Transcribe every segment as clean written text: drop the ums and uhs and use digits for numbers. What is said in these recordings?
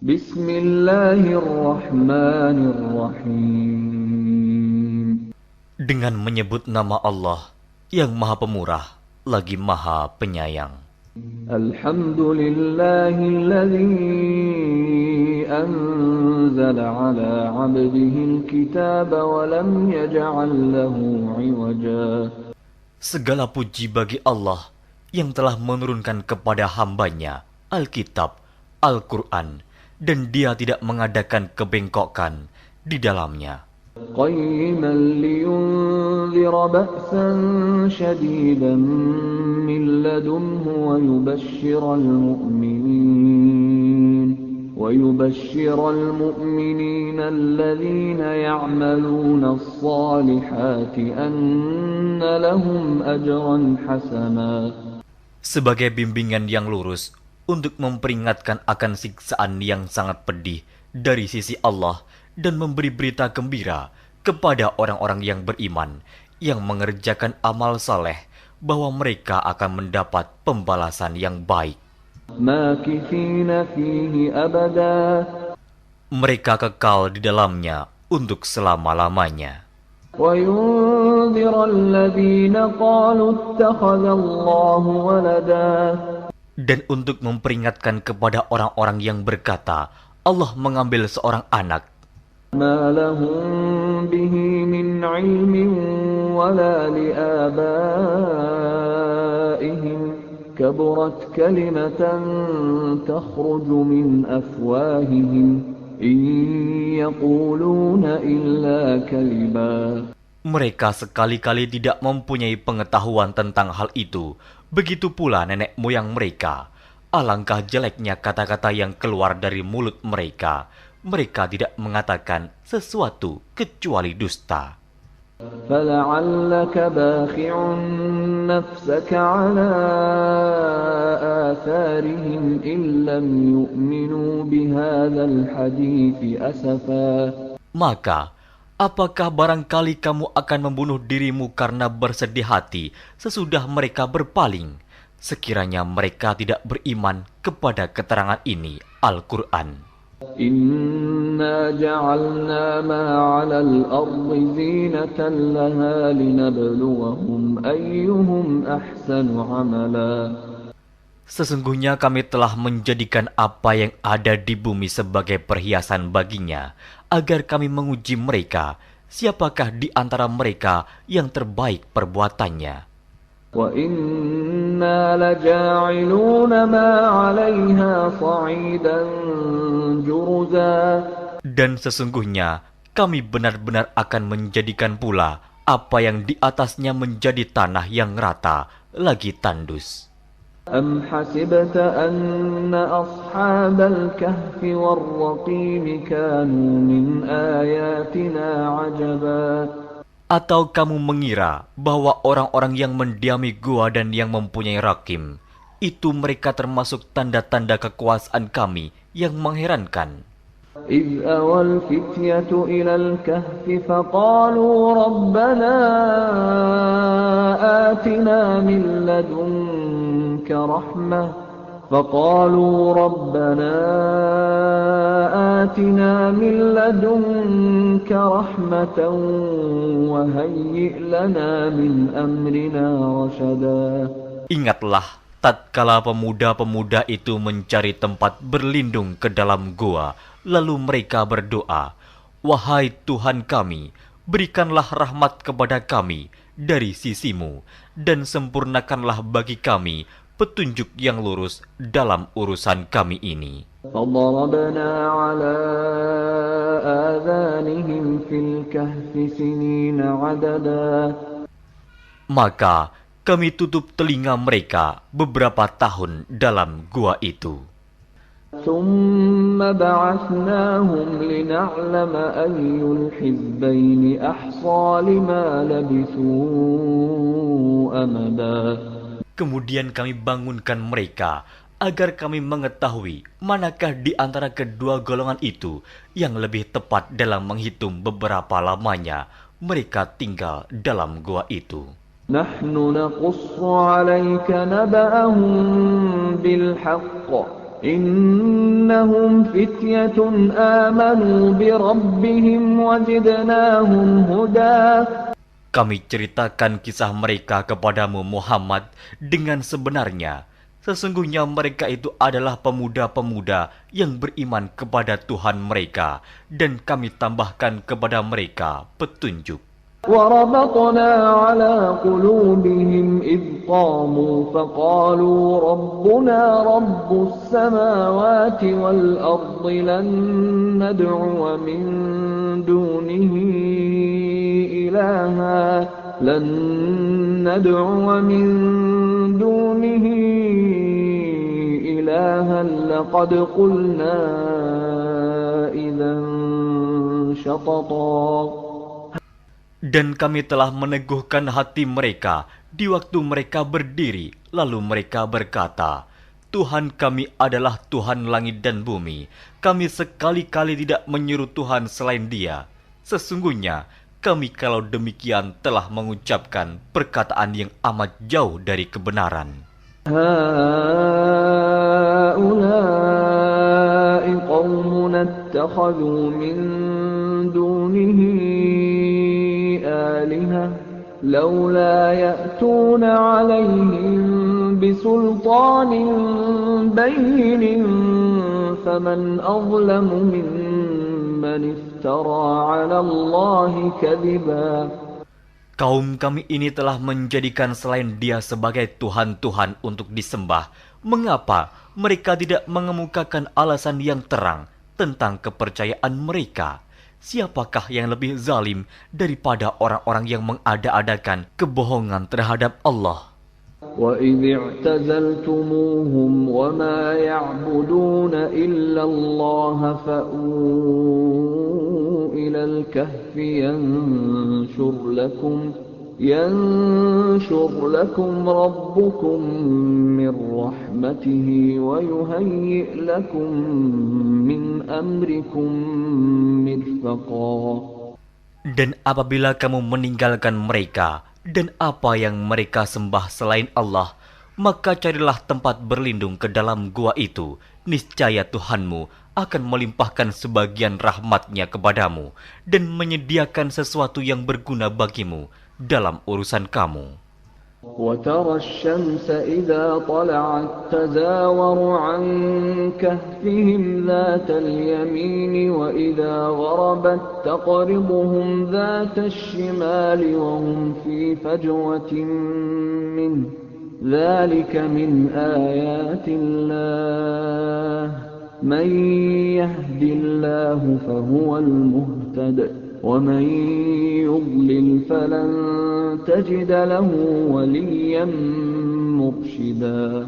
Bismillahirrahmanirrahim. Dengan menyebut nama Allah yang Maha Pemurah lagi Maha Penyayang. Alhamdulillahilladzi anzala ala 'abdihi al-kitaba wa lam yaj'al lahu 'iwaja. Segala puji bagi Allah yang telah menurunkan kepada hambanya Alkitab, Al-Quran, dan dia tidak mengadakan kebengkokan di dalamnya. Qayyiman liyunzira ba'san shadidan min ladunhu wa yubashshiral mu'minina alladhina ya'maluna as-salihati anna lahum ajran hasana. Sebagai bimbingan yang lurus untuk memperingatkan akan siksaan yang sangat pedih dari sisi Allah dan memberi berita gembira kepada orang-orang yang beriman yang mengerjakan amal saleh bahwa mereka akan mendapat pembalasan yang baik. Makithina fihi abada. Mereka kekal di dalamnya untuk selama-lamanya. Wa yunzira alladhina qalu ittakhadallahu walada. Dan untuk memperingatkan kepada orang-orang yang berkata, Allah mengambil seorang anak. Ma lahum bihi min ilmin wala liabaihim kaburat kalimatan takhruju min afwahihim in yaquluna illa kaliba. Mereka sekali-kali tidak mempunyai pengetahuan tentang hal itu. Begitu pula nenek moyang mereka. Alangkah jeleknya kata-kata yang keluar dari mulut mereka. Mereka tidak mengatakan sesuatu kecuali dusta. فَلَعَلَّكَ بَاخِعٌ نَفْسَكَ عَلَى آثَارِهِمْ إِن لَّمْ يُؤْمِنُوا بِهَذَا الْحَدِيثِ أَسَفًا. Maka, apakah barangkali kamu akan membunuh dirimu karena bersedih hati sesudah mereka berpaling, sekiranya mereka tidak beriman kepada keterangan ini, Al-Quran? Inna ja'alna ma 'alal ardi zinatan laha linabluwahum ayyuhum ahsanu 'amala. Sesungguhnya kami telah menjadikan apa yang ada di bumi sebagai perhiasan baginya, agar kami menguji mereka, siapakah di antara mereka yang terbaik perbuatannya. Wa inna laja'iluna ma 'alayha sa'idan juruza. Dan sesungguhnya kami benar-benar akan menjadikan pula apa yang di atasnya menjadi tanah yang rata lagi tandus. Am hasibta anna ashabal kahfi war-raqim kanu min ayatina 'ajaba. Atau kamu mengira bahwa orang-orang yang mendiami gua dan yang mempunyai rakim, itu mereka termasuk tanda-tanda kekuasaan kami yang mengherankan. إذ أوى الفتية إلى الكهف فقالوا ربنا آتنا من لدنك رحمة وهيئ لنا من أمرنا رشدا. Ingatlah tatkala pemuda-pemuda itu mencari tempat berlindung ke dalam gua, lalu mereka berdoa, "Wahai Tuhan kami, berikanlah rahmat kepada kami dari sisimu, dan sempurnakanlah bagi kami petunjuk yang lurus dalam urusan kami ini." فضربنا على آذانهم في الكهف سنين عددا. Maka kami tutup telinga mereka beberapa tahun dalam gua itu. ثم بعثناهم لنعلم أي الحزبين أحصى لما لبثوا أمدا. Kemudian kami bangunkan mereka agar kami mengetahui manakah di antara kedua golongan itu yang lebih tepat dalam menghitung beberapa lamanya mereka tinggal dalam gua itu. Nahnu naqussu 'alaika naba'ahum bil haqq إنهم فتية آمنوا بربهم وزدناهم هدى. Kami ceritakan kisah mereka kepadamu Muhammad dengan sebenarnya. Sesungguhnya mereka itu adalah pemuda-pemuda yang beriman kepada Tuhan mereka, dan kami tambahkan kepada mereka petunjuk. وربطنا على قلوبهم إذ قاموا فقالوا ربنا رب السماوات والأرض لن ندعو من دونه إلها لقد قلنا إذا شططا. Dan kami telah meneguhkan hati mereka di waktu mereka berdiri, lalu mereka berkata, Tuhan kami adalah Tuhan langit dan bumi. Kami sekali-kali tidak menyeru Tuhan selain Dia. Sesungguhnya kami kalau demikian telah mengucapkan perkataan yang amat jauh dari kebenaran. هؤلاء قومنا اتخذوا من دونه آلهة لولا يأتون عليهم بسلطان بين فمن أظلم ممن افترى على الله كذبا. Kaum kami ini telah menjadikan selain Dia sebagai Tuhan-Tuhan untuk disembah. Mengapa mereka tidak mengemukakan alasan yang terang tentang kepercayaan mereka? Siapakah yang lebih zalim daripada orang-orang yang mengada-adakan kebohongan terhadap Allah? وَإِذِ اعْتَزَلْتُمُوهُمْ وَمَا يَعْبُدُونَ إِلَّا اللَّهَ فَأْوُوا إِلَى الْكَهْفِ يَنشُرْ لَكُمْ رَبُّكُمْ مِنْ رَحْمَتِهِ وَيُهَيِّئْ لَكُمْ مِنْ أَمْرِكُمْ مِرْفَقًا. Dan apabila kamu meninggalkan mereka dan apa yang mereka sembah selain Allah, maka carilah tempat berlindung ke dalam gua itu. Niscaya Tuhanmu akan melimpahkan sebagian rahmatnya kepadamu dan menyediakan sesuatu yang berguna bagimu dalam urusan kamu. وَتَرَى الشَّمْسَ إِذَا طَلَعَتْ تَزَاوَرُ عَنْ كَهْفِهِمْ ذَاتَ الْيَمِينِ وَإِذَا غَرَبَتْ تَقْرِضُهُمْ ذَاتَ الشِّمَالِ وَهُمْ فِي فَجْوَةٍ مِّنْهُ ذَلِكَ مِنْ آيَاتِ اللَّهِ مَنْ يَهْدِ اللَّهُ فَهُوَ الْمُهْتَدِ وَمَنْ يُضْلِلْ فَلَنْ تَجِدَ لَهُ وَلِيًّا مُرْشِدًا.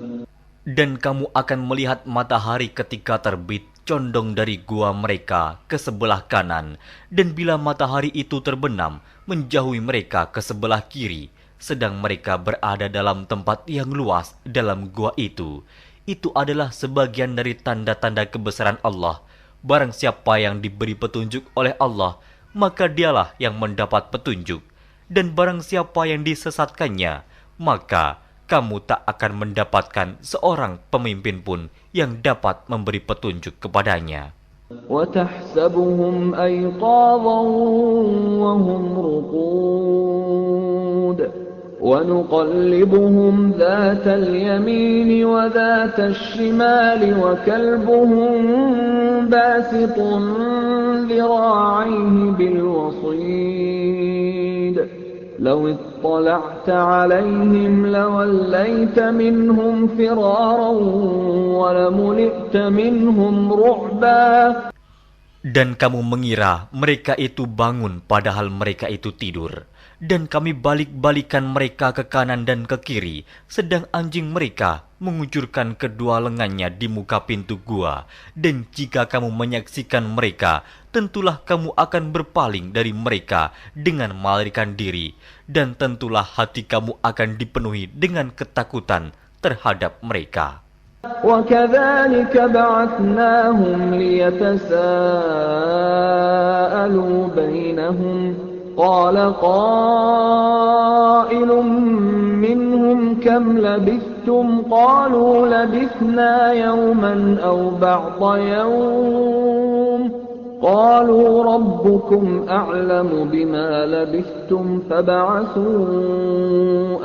Dan kamu akan melihat matahari ketika terbit condong dari gua mereka ke sebelah kanan, dan bila matahari itu terbenam menjauhi mereka ke sebelah kiri, sedang mereka berada dalam tempat yang luas dalam gua itu. Itu adalah sebagian dari tanda-tanda kebesaran Allah. Barang siapa yang diberi petunjuk oleh Allah, maka dialah yang mendapat petunjuk. Dan barang siapa yang disesatkannya, maka kamu tak akan mendapatkan seorang pemimpin pun yang dapat memberi petunjuk kepadanya. وَتَحْسَبُهُمْ أَيْقَاظًا وَهُمْ رُقُودٌ وَنُقَلِّبُهُمْ ذَاتَ الْيَمِينِ وَذَاتَ الشِّمَالِ وَكَلْبُهُمْ بَاسِطٌ ذِرَاعَيْهِ بِالْوَصِيدِ لَوِ اطَّلَعْتَ عَلَيْهِمْ لَوَلَّيْتَ مِنْهُمْ فِرَارًا وَلَمُلِئْتَ مِنْهُمْ رُعْبًا. Dan kamu mengira mereka itu bangun padahal mereka itu tidur. Dan kami balik-balikan mereka ke kanan dan ke kiri, sedang anjing mereka mengucurkan kedua lengannya di muka pintu gua. Dan jika kamu menyaksikan mereka, tentulah kamu akan berpaling dari mereka dengan melarikan diri. Dan tentulah hati kamu akan dipenuhi dengan ketakutan terhadap mereka. وَكَذَلِكَ بَعَثْنَاهُمْ لِيَتَسَاءَلُوا بَيْنَهُمْ قَالَ قَائِلٌ مِّنْهُمْ كَمْ لَبِثْتُمْ لبثتم قالوا لبثنا يوما أو بعض يوم قالوا ربكم أعلم بما لبثتم فابعثوا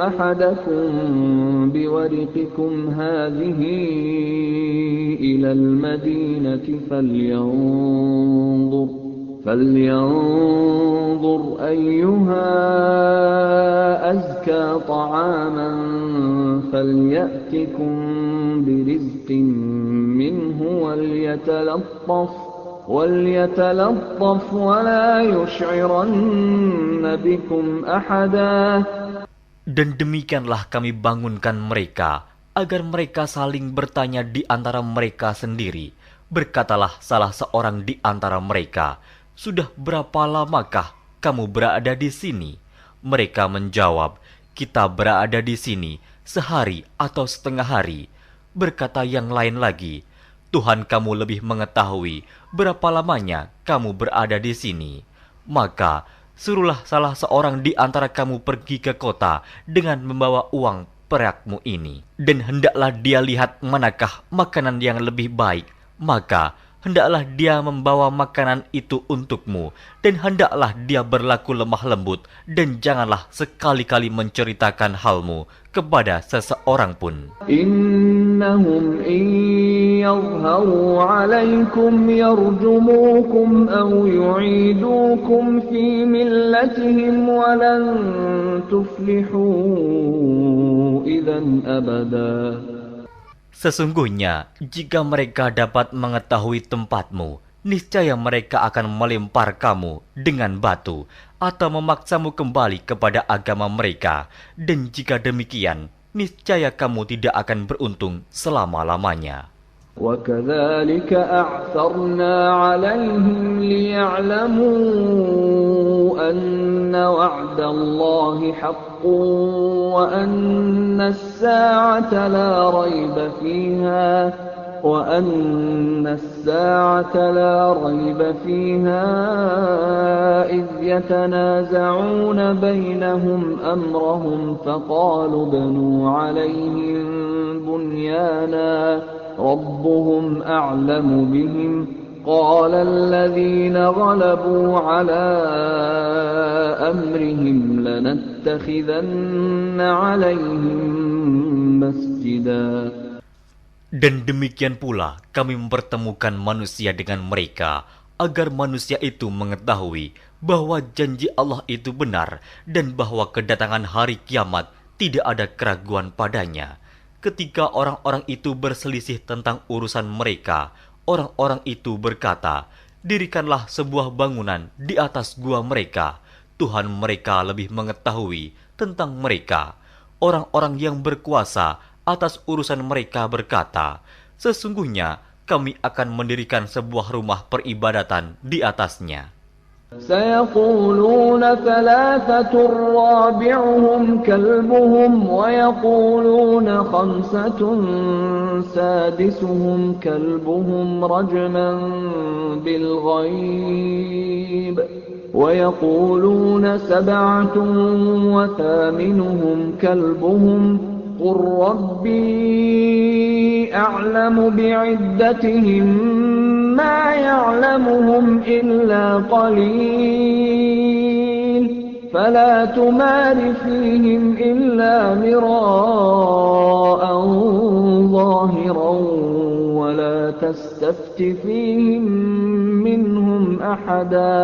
أحدكم بورقكم هذه إلى المدينة فلينظر أيها أزكى طعاما فليأتكم برزق منه وليتلطف ولا يشعرن بكم أحدا. Dan demikianlah kami bangunkan mereka, agar mereka saling bertanya di antara mereka sendiri. Berkatalah salah seorang di antara mereka, "Sudah berapa lamakah kamu berada di sini?" Mereka menjawab, "Kita berada di sini sehari atau setengah hari." Berkata yang lain lagi, "Tuhan kamu lebih mengetahui berapa lamanya kamu berada di sini. Maka suruhlah salah seorang di antara kamu pergi ke kota dengan membawa uang perakmu ini. Dan hendaklah dia lihat manakah makanan yang lebih baik. Maka hendaklah dia membawa makanan itu untukmu. Dan hendaklah dia berlaku lemah lembut. Dan janganlah sekali-kali menceritakan halmu kepada seseorang pun. Innahum in yadhharu alaykum yarjumukum aw yu'idukum fi millatihim walan tuflihu idzan abada. Sesungguhnya, jika mereka dapat mengetahui tempatmu, niscaya mereka akan melempar kamu dengan batu atau memaksamu kembali kepada agama mereka. Dan jika demikian, niscaya kamu tidak akan beruntung selama-lamanya. وَكَذَلِكَ أَعْثَرْنَا عَلَيْهِمْ لِيَعْلَمُوا أَنَّ وَعْدَ اللَّهِ حَقٌّ وَأَنَّ السَّاعَةَ لَا رَيْبَ فِيهَا إِذْ يَتَنَازَعُونَ بَيْنَهُمْ أَمْرَهُمْ فَقَالُوا ابْنُوا عَلَيْهِمْ بُنْيَانًا رَبُّهُمْ أَعْلَمُ بِهِمْ قَالَ الَّذِينَ غَلَبُوا عَلَى أَمْرِهِمْ لَنَتَّخِذَنَّ عَلَيْهِمْ مَسْجِدًا. Dan demikian pula kami mempertemukan manusia dengan mereka, agar manusia itu mengetahui bahwa janji Allah itu benar dan bahwa kedatangan hari kiamat tidak ada keraguan padanya. Ketika orang-orang itu berselisih tentang urusan mereka, orang-orang itu berkata, "Dirikanlah sebuah bangunan di atas gua mereka. Tuhan mereka lebih mengetahui tentang mereka." Orang-orang yang berkuasa atas urusan mereka berkata, "Sesungguhnya kami akan mendirikan sebuah rumah peribadatan di atasnya." سيقولون ثلاثة رابعهم كلبهم ويقولون خمسة سادسهم كلبهم رجما بالغيب ويقولون سبعة وثامنهم كلبهم قل ربي أعلم بعدتهم ما يعلمهم إلا قليل فلا تمار فيهم إلا مراء ظاهرا ولا تستفت فيهم منهم أحدا.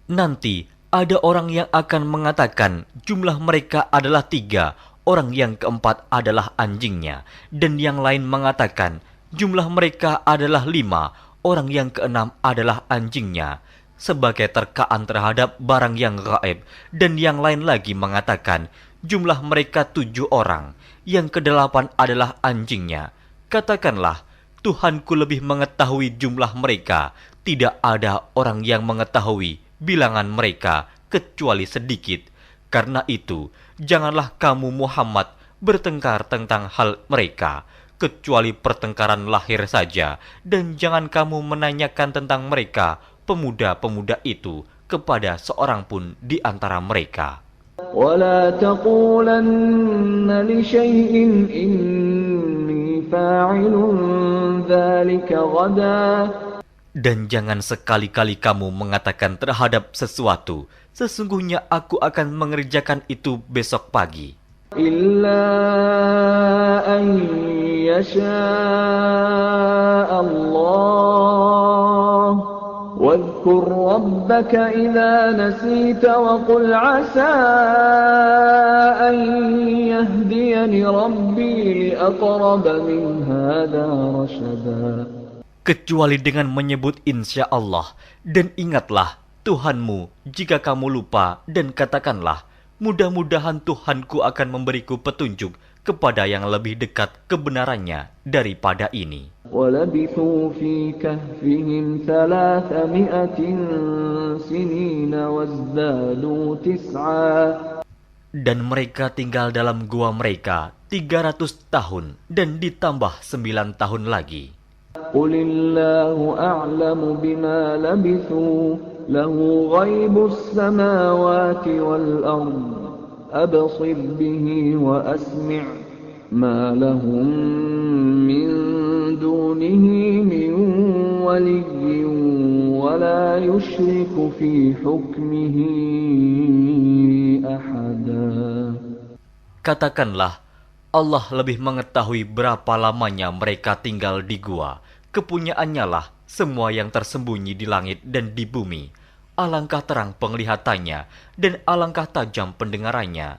Nanti ada orang yang akan mengatakan jumlah mereka adalah 3, orang yang keempat adalah anjingnya, dan yang lain mengatakan jumlah mereka adalah 5, orang yang keenam adalah anjingnya, sebagai terkaan terhadap barang yang gaib. Dan yang lain lagi mengatakan jumlah mereka 7 orang, yang ke-8 adalah anjingnya. Katakanlah, Tuhanku lebih mengetahui jumlah mereka, tidak ada orang yang mengetahui bilangan mereka kecuali sedikit. Karena itu, janganlah kamu Muhammad bertengkar tentang hal mereka, kecuali pertengkaran lahir saja, dan jangan kamu menanyakan tentang mereka, pemuda-pemuda itu, kepada seorang pun di antara mereka. ولا تقولن لشيء إني فاعل ذلك غدا. Dan jangan sekali-kali kamu mengatakan terhadap sesuatu, sesungguhnya aku akan mengerjakan itu besok pagi. إلا أن يشاء الله واذكر ربك إذا نسيت وقل عسى أن يهديني ربي لأقرب من هذا رشدا. Kecuali dengan menyebut insya Allah, dan ingatlah Tuhanmu jika kamu lupa, dan katakanlah, mudah-mudahan Tuhanku akan memberiku petunjuk kepada yang lebih dekat kebenarannya daripada ini. وَلَبِثُوا فِي كَهْفِهِمْ 300 سِنِينَ وَازْدَادُوا 9. Dan mereka tinggal dalam gua mereka 300 tahun dan ditambah 9 tahun lagi. قُلِ اللَّهُ أَعْلَمُ بِمَا لَبِثُوا لَهُ غَيْبُ السَّمَاوَاتِ وَالْأَرْضِ أَبْصِرْ بِهِ وَأَسْمِعْ مَا لَهُم مِّن دُونِهِ مِن وَلِيٍّ وَلَا يُشْرِكُ فِي حُكْمِهِ أَحَدًا. Katakanlah, Allah lebih mengetahui berapa lamanya mereka tinggal di gua. Kepunyaannya lah semua yang tersembunyi di langit dan di bumi. Alangkah terang penglihatannya dan alangkah tajam pendengarannya.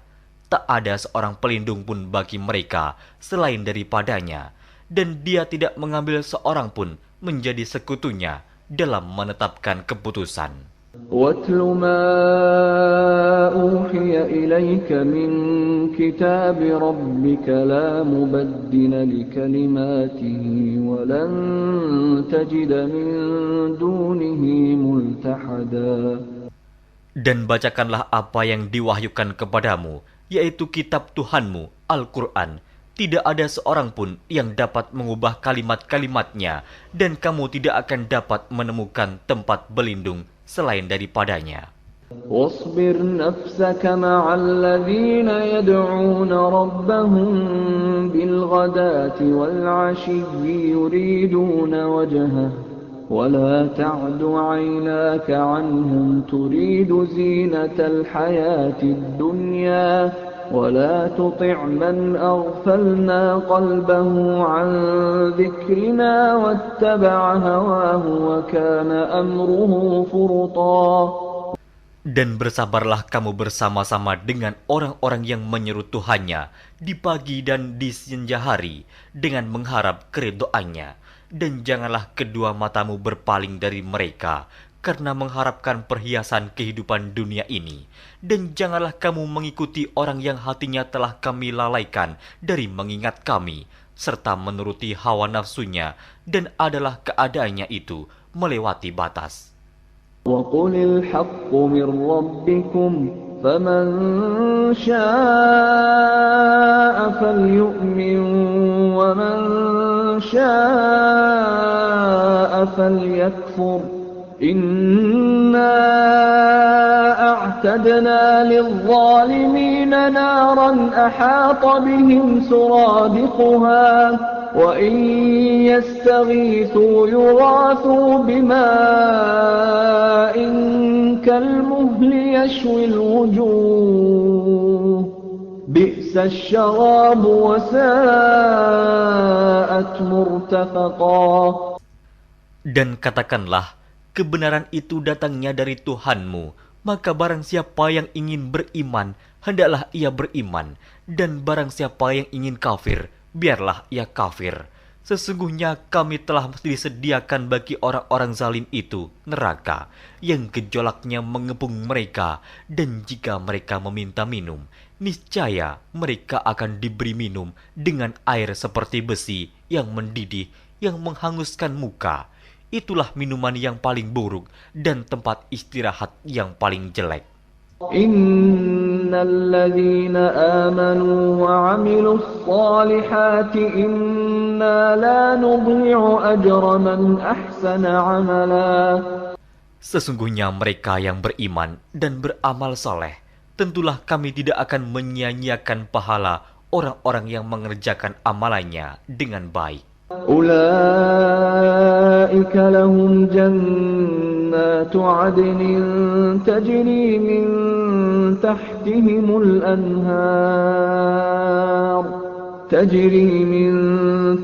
Tak ada seorang pelindung pun bagi mereka selain daripadanya. Dan dia tidak mengambil seorang pun menjadi sekutunya dalam menetapkan keputusan. وَاتْلُ مَا أُوحِيَ إِلَيْكَ مِنْ كِتَابِ رَبِّكَ لَا مُبَدِّلَ لِكَلِمَاتِهِ وَلَنْ تَجِدَ مِنْ دُونِهِ مُلْتَحَدًا. Dan bacakanlah apa yang diwahyukan kepadamu, yaitu kitab Tuhanmu, Al-Quran. Tidak ada seorang pun yang dapat mengubah kalimat-kalimatnya, dan kamu tidak akan dapat menemukan tempat berlindung selain daripadanya. واصبر نفسك مع الذين يدعون ربهم بالغداة والعشي يريدون وجهه ولا تعد عيناك عنهم تريد زينة الحياة الدنيا ولا تطع من أغفلنا قلبه عن ذكرنا واتبع هواه وكان أمره فرطا. Dan bersabarlah kamu bersama-sama dengan orang-orang yang menyeru Tuhannya di pagi dan di senja hari dengan mengharap keridhoannya. Dan janganlah kedua matamu berpaling dari mereka karena mengharapkan perhiasan kehidupan dunia ini. Dan janganlah kamu mengikuti orang yang hatinya telah kami lalaikan dari mengingat kami, serta menuruti hawa nafsunya, dan adalah keadaannya itu melewati batas. وَقُلِ الْحَقُّ مِنْ رَبِّكُمْ فَمَنْ شَاءَ فَلْيُؤْمِنْ وَمَنْ شَاءَ فَلْيَكْفُرْ إِنَّا أَعْتَدْنَا لِلظَّالِمِينَ نَارًا أَحَاطَ بِهِمْ سُرَادِقُهَا وَإِنْ يَسْتَغِيثُوا يُغَاثُوا بِمَاءٍ كَالْمُهْلِ يَشْوِي الْوُجُوهَ بِئْسَ الشَّرَابُ وَسَاءَتْ مُرْتَفَقًا. Dan katakanlah, kebenaran itu datangnya dari Tuhanmu, maka barang siapa yang ingin beriman, hendaklah ia beriman, dan barang siapa yang ingin kafir, biarlah ia kafir. Sesungguhnya kami telah disediakan bagi orang-orang zalim itu neraka, yang gejolaknya mengepung mereka, dan jika mereka meminta minum, niscaya mereka akan diberi minum dengan air seperti besi yang mendidih, yang menghanguskan muka. Itulah minuman yang paling buruk dan tempat istirahat yang paling jelek. Innalladzina amanu wa 'amilus salihati inna la nudhi'u ajra man ahsana 'amala. Sesungguhnya mereka yang beriman dan beramal soleh, tentulah kami tidak akan menyia-nyiakan pahala orang-orang yang mengerjakan amalannya dengan baik. أولئك لهم جنات عدن تجري من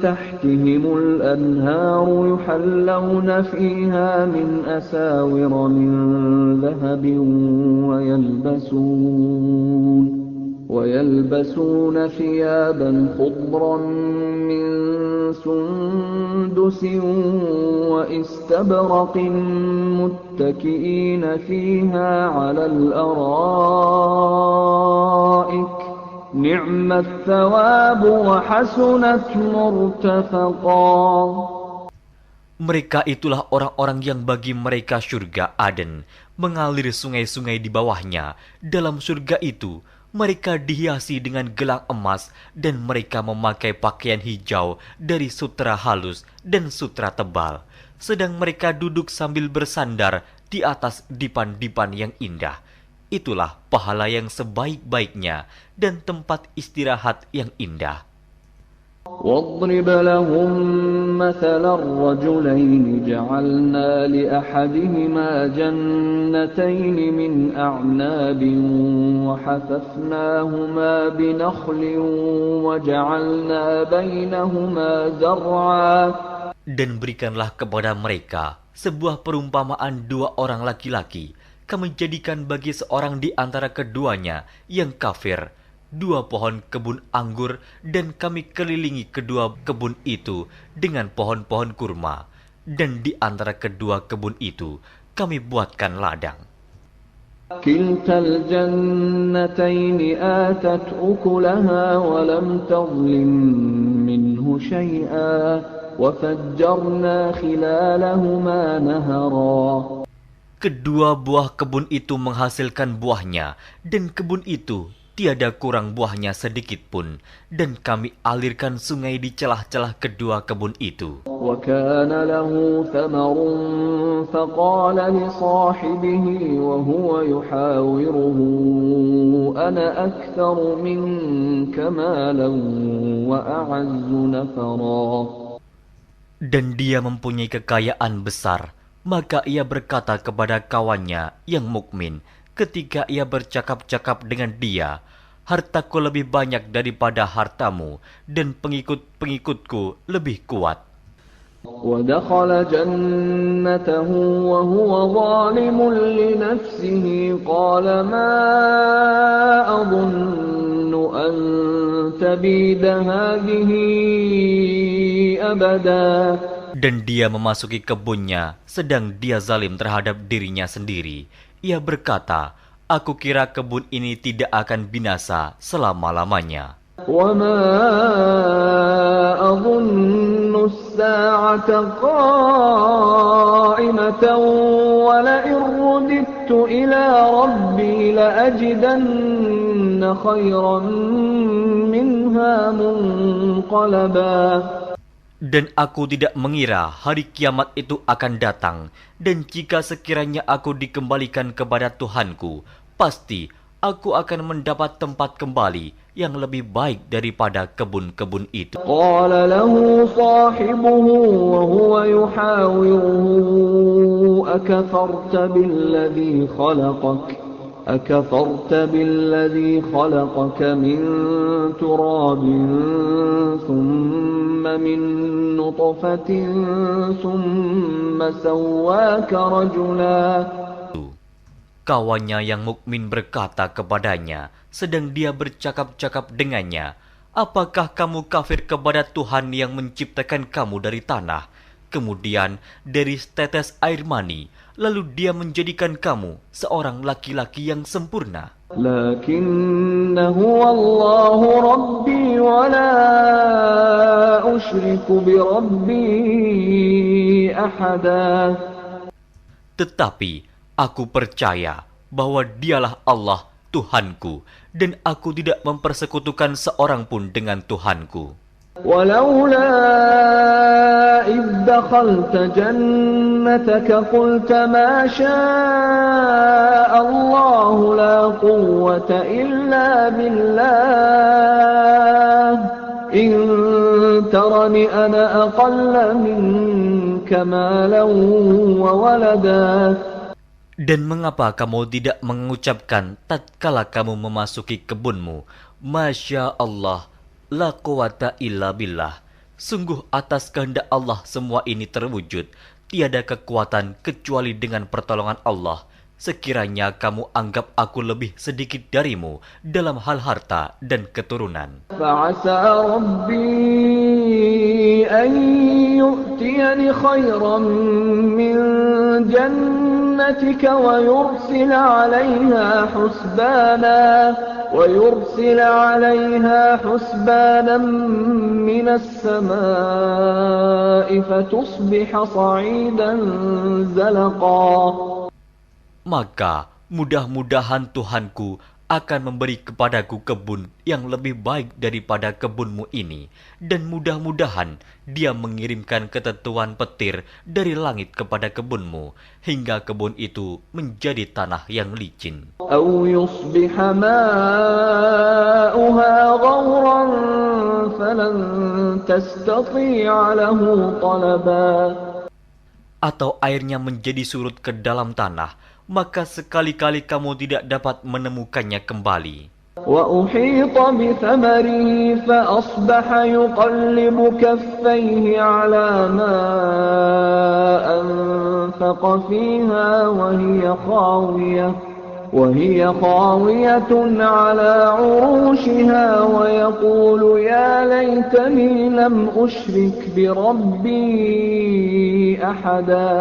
تحتهم الأنهار يحلون فيها من أساور من ذهب ويلبسون ثيابا خضرا من سندس واستبرق متكئين فيها على الأرائك نعم الثواب وحسنت مرتفقا. Mereka itulah orang-orang yang bagi mereka surga Aden, mengalir sungai-sungai di bawahnya. Dalam surga itu, mereka dihiasi dengan gelang emas dan mereka memakai pakaian hijau dari sutra halus dan sutra tebal. Sedang mereka duduk sambil bersandar di atas dipan-dipan yang indah. Itulah pahala yang sebaik-baiknya dan tempat istirahat yang indah. واضرب لهم مثل الرجلين جعلنا لأحدهما جنتين من أعناب وحففناهما بنخل وجعلنا بينهما زرعا. Dan berikanlah kepada mereka sebuah perumpamaan dua orang laki-laki. Kami jadikan bagi seorang di antara keduanya yang kafir dua pohon kebun anggur, dan kami kelilingi kedua kebun itu dengan pohon-pohon kurma, dan di antara kedua kebun itu kami buatkan ladang. كلتا الجنتين آتت أكلها ولم تظلم منه شيئا وفجرنا خلالهما نهرا. Kedua buah kebun itu menghasilkan buahnya, dan kebun itu tiada kurang buahnya sedikit pun, dan kami alirkan sungai di celah-celah kedua kebun itu. وَكَانَ لَهُ ثَمَرٌ فَقَالَ لِصَاحِبِهِ وَهُوَ يُحَاوِرُهُ أَنَا أَكْثَرُ مِنكَ مَالًا وَأَعَزُّ نَفَرًا. Dan dia mempunyai kekayaan besar, maka ia berkata kepada kawannya yang mukmin ketika ia bercakap-cakap dengan dia, hartaku lebih banyak daripada hartamu, dan pengikut-pengikutku lebih kuat. وَدَخَلَ جَنَّتَهُ وَهُوَ ظَالِمٌ لِنَفْسِهِ قَالَ مَا أَظُنُّ أَن تَبِيدَ هَٰذِهِ أَبَدًا. Dan dia memasuki kebunnya, sedang dia zalim terhadap dirinya sendiri. Ia berkata, aku kira kebun ini tidak akan binasa selama-lamanya. وَمَا أَظُنُّ السَّاعَةَ قَائِمَةً وَلَئِن رُّدِدتُّ إِلَىٰ رَبِّي لَأَجِدَنَّ خَيْرًا مِّنْهَا مُنقَلَبًا. Dan aku tidak mengira hari kiamat itu akan datang, dan jika sekiranya aku dikembalikan kepada Tuhanku, pasti aku akan mendapat tempat kembali yang lebih baik daripada kebun-kebun itu. قَالَ لَهُ صَاحِبُهُ وَهُوَ يُحَاوِرُهُ أَكَفَرْتَ بِالَّذِي خَلَقَكَ مِن تُرَابٍ ثُمَّ مِن نُّطْفَةٍ ثُمَّ سَوَّاكَ رَجُلًا. Kawannya yang mukmin berkata kepadanya, sedang dia bercakap-cakap dengannya, apakah kamu kafir kepada Tuhan yang menciptakan kamu dari tanah, kemudian dari setetes air mani, lalu dia menjadikan kamu seorang laki-laki yang sempurna? لَكِنَّ هُوَ اللَّهُ رَبِّي وَلَا أُشْرِكُ بِرَبِّي أَحَدًا. Tetapi aku percaya bahwa dialah Allah Tuhanku, dan aku tidak mempersekutukan seorang pun dengan Tuhanku. وَلَوْلَا إِذْ دَخَلْتَ جَنَّتَكَ جنتك قلت ما شاء الله لا قوة إلا بالله إن ترني أنا أقل منك مالا وولدا. Dan mengapa kamu tidak mengucapkan tatkala kamu memasuki kebunmu, Masya Allah, la quwata illa billah. Sungguh atas kehendak Allah semua ini terwujud. Tiada kekuatan kecuali dengan pertolongan Allah. Sekiranya kamu anggap aku lebih sedikit darimu dalam hal harta dan keturunan. فعسى ربي أن يؤتيني خيرا من جنتك ويرسل عليها حسبانا من السماء فتصبح صعيدا زلقا. Maka mudah-mudahan Tuhanku akan memberi kepadaku kebun yang lebih baik daripada kebunmu ini, dan mudah-mudahan Dia mengirimkan ketentuan petir dari langit kepada kebunmu, hingga kebun itu menjadi tanah yang licin. أو يصبح ماؤها غورا فلن تستطيع له طلبا. Atau airnya menjadi surut ke dalam tanah, maka sekali-kali kamu tidak dapat menemukannya kembali. وأحيط بثمره فأصبح يقلب كفيه على ما أنفق فيها وهي خاوية على عروشها ويقول يا ليتني لم أشرك بربي أحدا.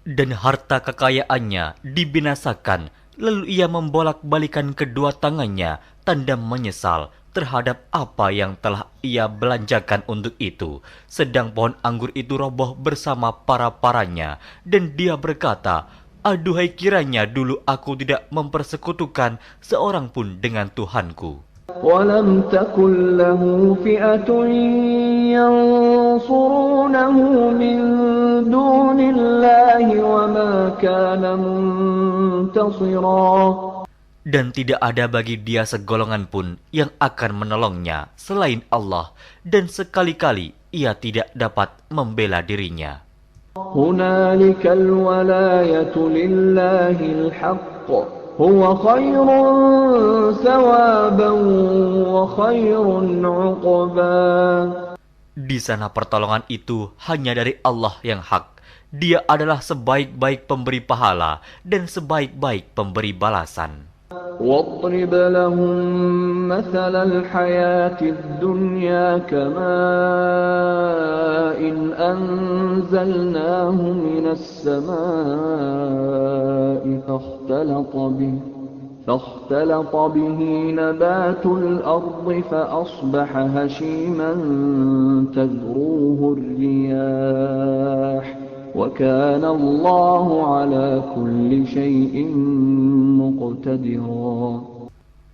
Dan harta kekayaannya dibinasakan, lalu ia membolak-balikan kedua tangannya, tanda menyesal terhadap apa yang telah ia belanjakan untuk itu. Sedang pohon anggur itu roboh bersama para-paranya, dan dia berkata, aduhai kiranya dulu aku tidak mempersekutukan seorang pun dengan Tuhanku. ولم تكن له فئة ينصرونه من دون الله وما كان منتصرا. Dan tidak ada bagi dia segolongan pun yang akan menolongnya selain Allah, dan sekali-kali ia tidak dapat membela dirinya. هنالك الولاية لله الحق هو خير ثوابا وخير عقبا. Di sana pertolongan itu hanya dari Allah yang hak. Dia adalah sebaik-baik pemberi pahala dan sebaik-baik pemberi balasan. واضرب لهم مثل الحياة الدنيا كماء أنزلناه من السماء فاختلط به نبات الأرض فأصبح هشيما تذروه الرياح وكان الله على كل شيء مقتدرا.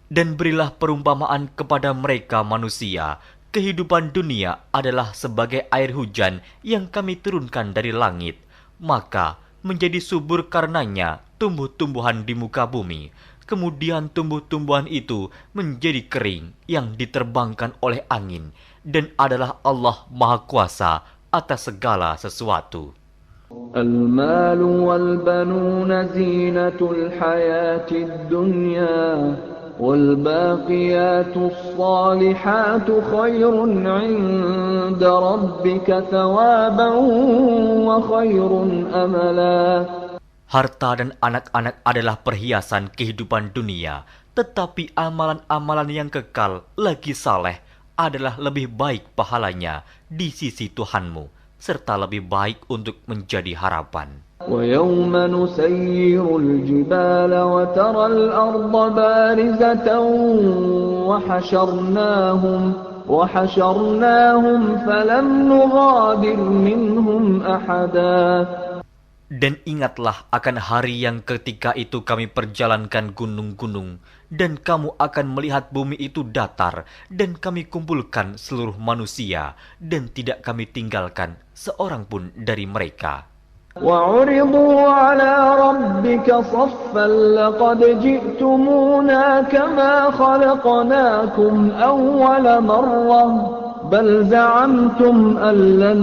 Dan berilah perumpamaan kepada mereka manusia. Kehidupan dunia adalah sebagai air hujan yang kami turunkan dari langit. Maka menjadi subur karenanya tumbuh-tumbuhan di muka bumi. Kemudian tumbuh-tumbuhan itu menjadi kering yang diterbangkan oleh angin. Dan adalah Allah Maha Kuasa atas segala sesuatu. المال والبنون زينة الحياة الدنيا والباقيات الصالحات خير عند ربك ثوابا وخير أملا. Harta dan anak-anak adalah perhiasan kehidupan dunia, tetapi amalan-amalan yang kekal lagi saleh adalah lebih baik pahalanya di sisi Tuhanmu, serta lebih baik untuk menjadi harapan. ويوم نسير الجبال وترى الأرض بارزة وحشرناهم فلم نغادر منهم أحدا. Dan ingatlah akan hari yang ketika itu kami perjalankan gunung-gunung, dan kamu akan melihat bumi itu datar, dan kami kumpulkan seluruh manusia, dan tidak kami tinggalkan seorang pun dari mereka. وعرضوا على ربك صفا لقد جئتمونا كما خلقناكم أول مرة بل زعمتم أن لن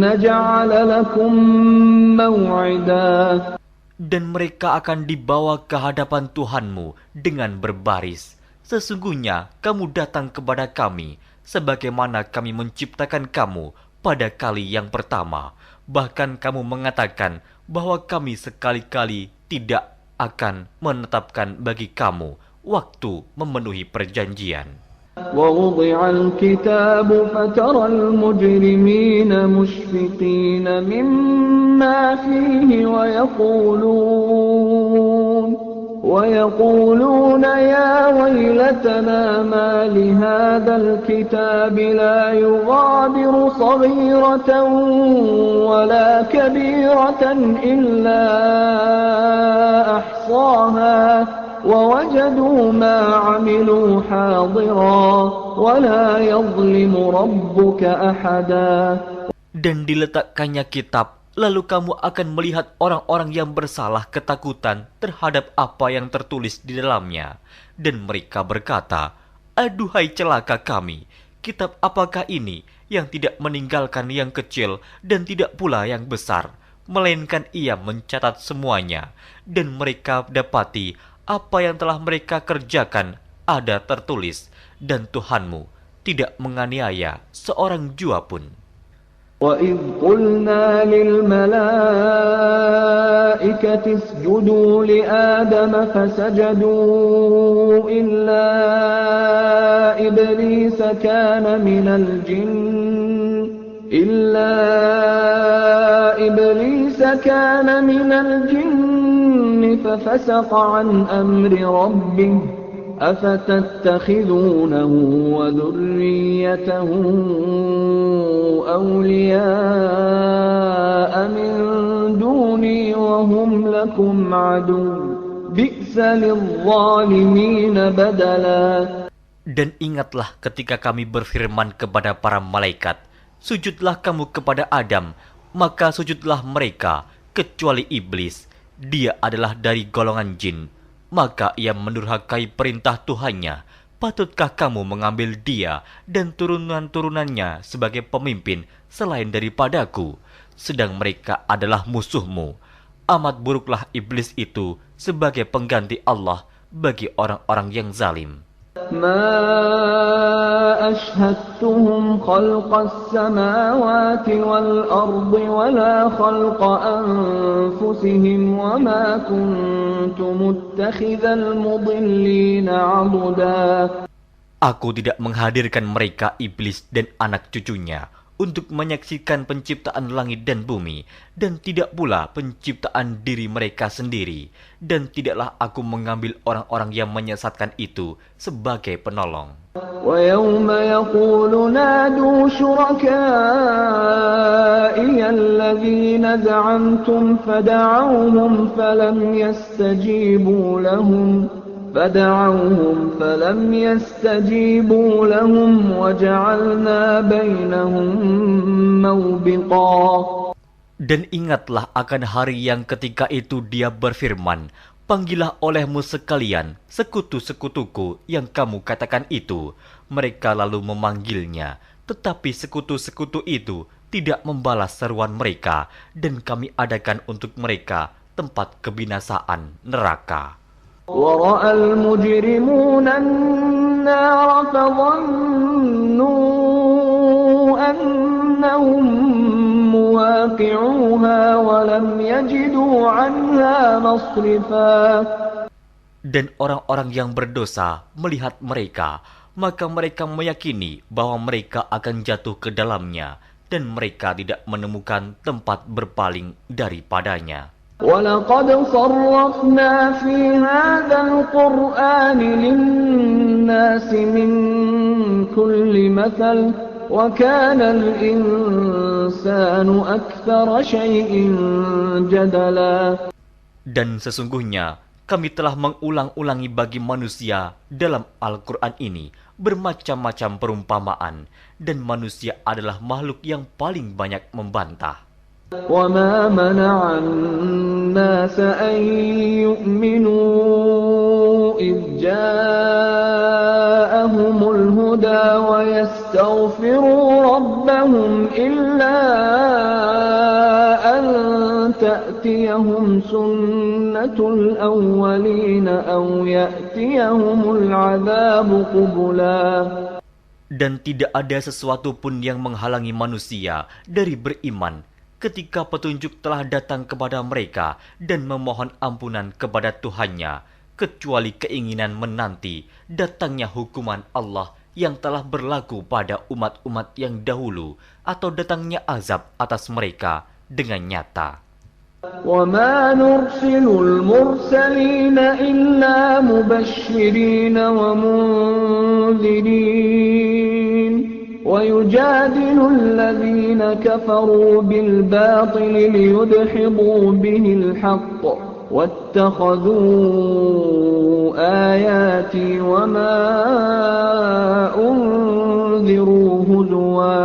نجعل لكم موعدا. Dan mereka akan dibawa ke hadapan Tuhanmu dengan berbaris. Sesungguhnya kamu datang kepada kami, sebagaimana kami menciptakan kamu pada kali yang pertama. Bahkan kamu mengatakan bahwa kami sekali-kali tidak akan menetapkan bagi kamu waktu memenuhi perjanjian. ووضع الكتاب فترى المجرمين مشفقين مما فيه ويقولون يا ويلتنا ما لهذا الكتاب لا يغادر صغيرة ولا كبيرة إلا أحصاها ووجدوا ما عملوا حاضرا ولا يظلم ربك أحدا. Dan diletakkannya kitab, lalu kamu akan melihat orang-orang yang bersalah ketakutan terhadap apa yang tertulis di dalamnya. Dan mereka berkata, aduhai celaka kami, kitab apakah ini yang tidak meninggalkan yang kecil dan tidak pula yang besar, melainkan ia mencatat semuanya. Dan mereka dapati apa yang telah mereka kerjakan ada tertulis, dan Tuhanmu tidak menganiaya seorang jua pun. وَإِذْ قُلْنَا لِلْمَلَائِكَةِ اسْجُدُوا لِآدَمَ فَسَجَدُوا إِلَّا إِبْلِيسَ كَانَ مِنَ الْجِنِّ فَفَسَقَ عَنْ أَمْرِ رَبِّهِ أَفَتَتَّخِذُونَهُ وَذُرِّيَّتَهُ أَوْلِيَاءَ مِنْ دُونِي وَهُمْ لَكُمْ عَدُوٌّ بِئْسَ لِلظَّالِمِينَ بَدَلًا. Dan ingatlah ketika kami berfirman kepada para malaikat, sujudlah kamu kepada Adam, maka sujudlah mereka, kecuali iblis. Dia adalah dari golongan jin. Maka ia mendurhakai perintah Tuhannya. Patutkah kamu mengambil dia dan turunan-turunannya sebagai pemimpin selain daripadaku? Sedang mereka adalah musuhmu. Amat buruklah iblis itu sebagai pengganti Allah bagi orang-orang yang zalim. ما أشهدتهم خلق السماوات والأرض ولا خلق أنفسهم وما كنت متخذ المضلين عضدا. Aku tidak menghadirkan mereka iblis dan anak cucunya untuk menyaksikan penciptaan langit dan bumi, dan tidak pula penciptaan diri mereka sendiri, dan tidaklah aku mengambil orang-orang yang menyesatkan itu sebagai penolong. وَيَوْمَ يَقُولُ نَادُوا شُرَكَائِيَ الَّذِينَ زَعَمْتُمْ فَدَعَوْهُمْ فَلَمْ يَسْتَجِيبُوا لَهُمْ وَجَعَلْنَا بَيْنَهُمْ مَوْبِقًا. Dan ingatlah akan hari yang ketika itu dia berfirman, panggillah olehmu sekalian sekutu-sekutuku yang kamu katakan itu. Mereka lalu memanggilnya, tetapi sekutu-sekutu itu tidak membalas seruan mereka, dan kami adakan untuk mereka tempat kebinasaan neraka. وَرَأَى الْمُجْرِمُونَ النَّارَ فَظَنُّوا أَنَّهُمْ مُوَاقِعُوهَا وَلَمْ يَجِدُوا عَنْهَا مَصْرِفًا. Dan orang-orang yang berdosa melihat mereka, maka mereka meyakini bahwa mereka akan jatuh ke dalamnya, dan mereka tidak menemukan tempat berpaling daripadanya. وَلَقَدْ صَرَّفْنَا فِي هَذَا الْقُرْآنِ لِلنَّاسِ مِنْ كُلِّ مَثَلٍ وَكَانَ الْإِنْسَانُ أَكْثَرَ شَيْءٍ جَدَلًا. Dan sesungguhnya kami telah mengulang-ulangi bagi manusia dalam Al-Quran ini bermacam-macam perumpamaan, dan manusia adalah makhluk yang paling banyak membantah. وَمَا مَنَعَ النَّاسَ أَن يُؤْمِنُوا إِذْ جَاءَهُمُ الْهُدَى وَيَسْتَغْفِرُوا رَبَّهُمْ إِلَّا أَن تَأْتِيَهُمْ سُنَّةُ الْأَوَّلِينَ أَوْ يَأْتِيَهُمُ الْعَذَابُ قُبُلًا. Dan tidak ada sesuatu pun yang menghalangi manusia dari beriman ketika petunjuk telah datang kepada mereka dan memohon ampunan kepada Tuhannya, kecuali keinginan menanti datangnya hukuman Allah yang telah berlaku pada umat-umat yang dahulu, atau datangnya azab atas mereka dengan nyata. وَمَا نُرْسِلُ الْمُرْسَلِينَ إِلَّا مُبَشِّرِينَ وَمُنذِرِينَ وَيُجَادِلُ الَّذِينَ كَفَرُوا بِالْبَاطِلِ لِيُدْحِضُوا بِهِ الْحَقَّ وَاتَّخَذُوا آيَاتِي وَمَا أُنذِرُوا هُزُوًا.